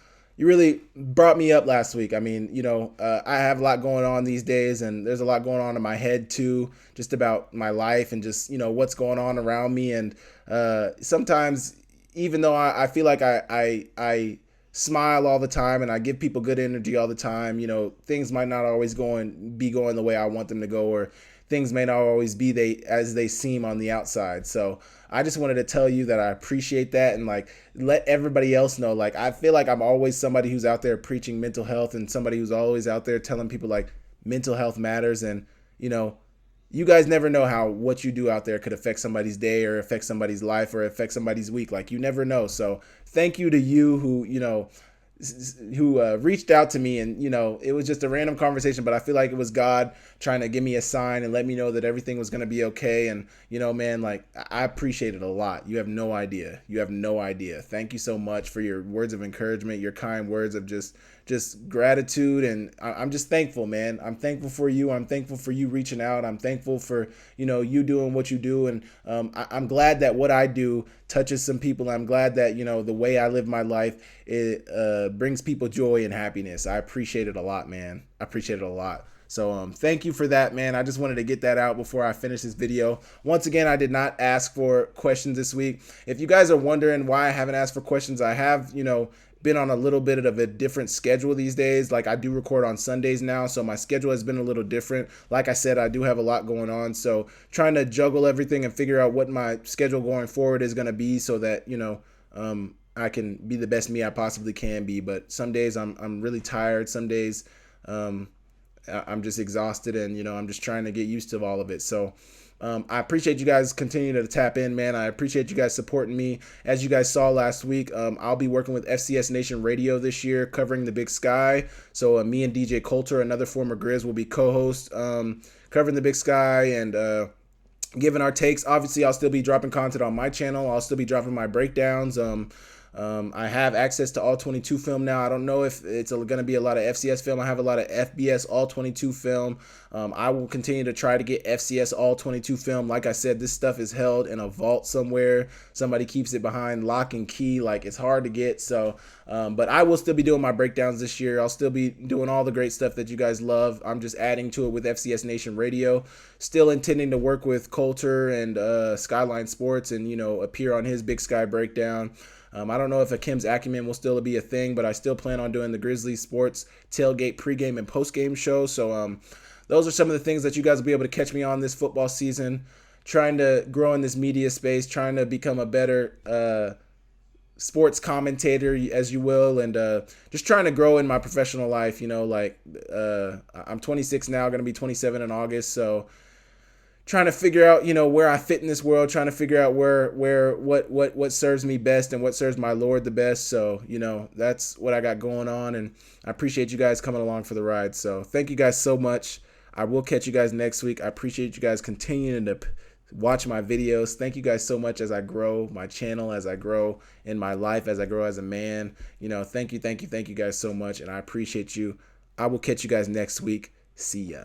brought me up last week. I mean, I have a lot going on these days, and there's a lot going on in my head too, just about my life and just, what's going on around me. And sometimes, even though I feel like I smile all the time and I give people good energy all the time, things might not always be going the way I want them to go, or things may not always be as they seem on the outside. So I just wanted to tell you that I appreciate that, and like let everybody else know. Like I feel like I'm always somebody who's out there preaching mental health, and somebody who's always out there telling people like mental health matters. And you guys never know how what you do out there could affect somebody's day, or affect somebody's life, or affect somebody's week. Like you never know. So thank you to you who reached out to me, and it was just a random conversation, but I feel like it was God trying to give me a sign and let me know that everything was going to be okay. And man, like I appreciate it a lot. You have no idea. Thank you so much for your words of encouragement, your kind words of just gratitude. And I'm just thankful, man. I'm thankful for you. I'm thankful for you reaching out. I'm thankful for you doing what you do. And I'm glad that what I do touches some people. I'm glad that the way I live my life, it brings people joy and happiness. I appreciate it a lot, man. I appreciate it a lot. So thank you for that, man. I just wanted to get that out before I finish this video. Once again, I did not ask for questions this week. If you guys are wondering why I haven't asked for questions, I have been on a little bit of a different schedule these days. Like I do record on Sundays now, so my schedule has been a little different. Like I said, I do have a lot going on, so trying to juggle everything and figure out what my schedule going forward is going to be, so that I can be the best me I possibly can be. But some days I'm really tired. Some days I'm just exhausted, and I'm just trying to get used to all of it. So I appreciate you guys continuing to tap in, man. I appreciate you guys supporting me. As you guys saw last week, I'll be working with FCS Nation Radio this year, covering the Big Sky. So me and DJ Coulter, another former Grizz, will be co-hosts covering the Big Sky and giving our takes. Obviously, I'll still be dropping content on my channel. I'll still be dropping my breakdowns. I have access to all 22 film now. I don't know if it's going to be a lot of FCS film. I have a lot of FBS all 22 film. I will continue to try to get FCS all 22 film. Like I said, this stuff is held in a vault somewhere. Somebody keeps it behind lock and key. Like it's hard to get. So, but I will still be doing my breakdowns this year. I'll still be doing all the great stuff that you guys love. I'm just adding to it with FCS Nation Radio. Still intending to work with Coulter and Skyline Sports and, appear on his Big Sky breakdown. I don't know if Akem's Akem will still be a thing, but I still plan on doing the Grizzlies Sports tailgate, pregame, and postgame show. So those are some of the things that you guys will be able to catch me on this football season. Trying to grow in this media space, trying to become a better sports commentator, as you will, and just trying to grow in my professional life. I'm 26 now, going to be 27 in August, so trying to figure out, where I fit in this world, trying to figure out what serves me best and what serves my Lord the best. So, that's what I got going on, and I appreciate you guys coming along for the ride. So thank you guys so much. I will catch you guys next week. I appreciate you guys continuing to watch my videos. Thank you guys so much as I grow my channel, as I grow in my life, as I grow as a man. Thank you guys so much, and I appreciate you. I will catch you guys next week. See ya.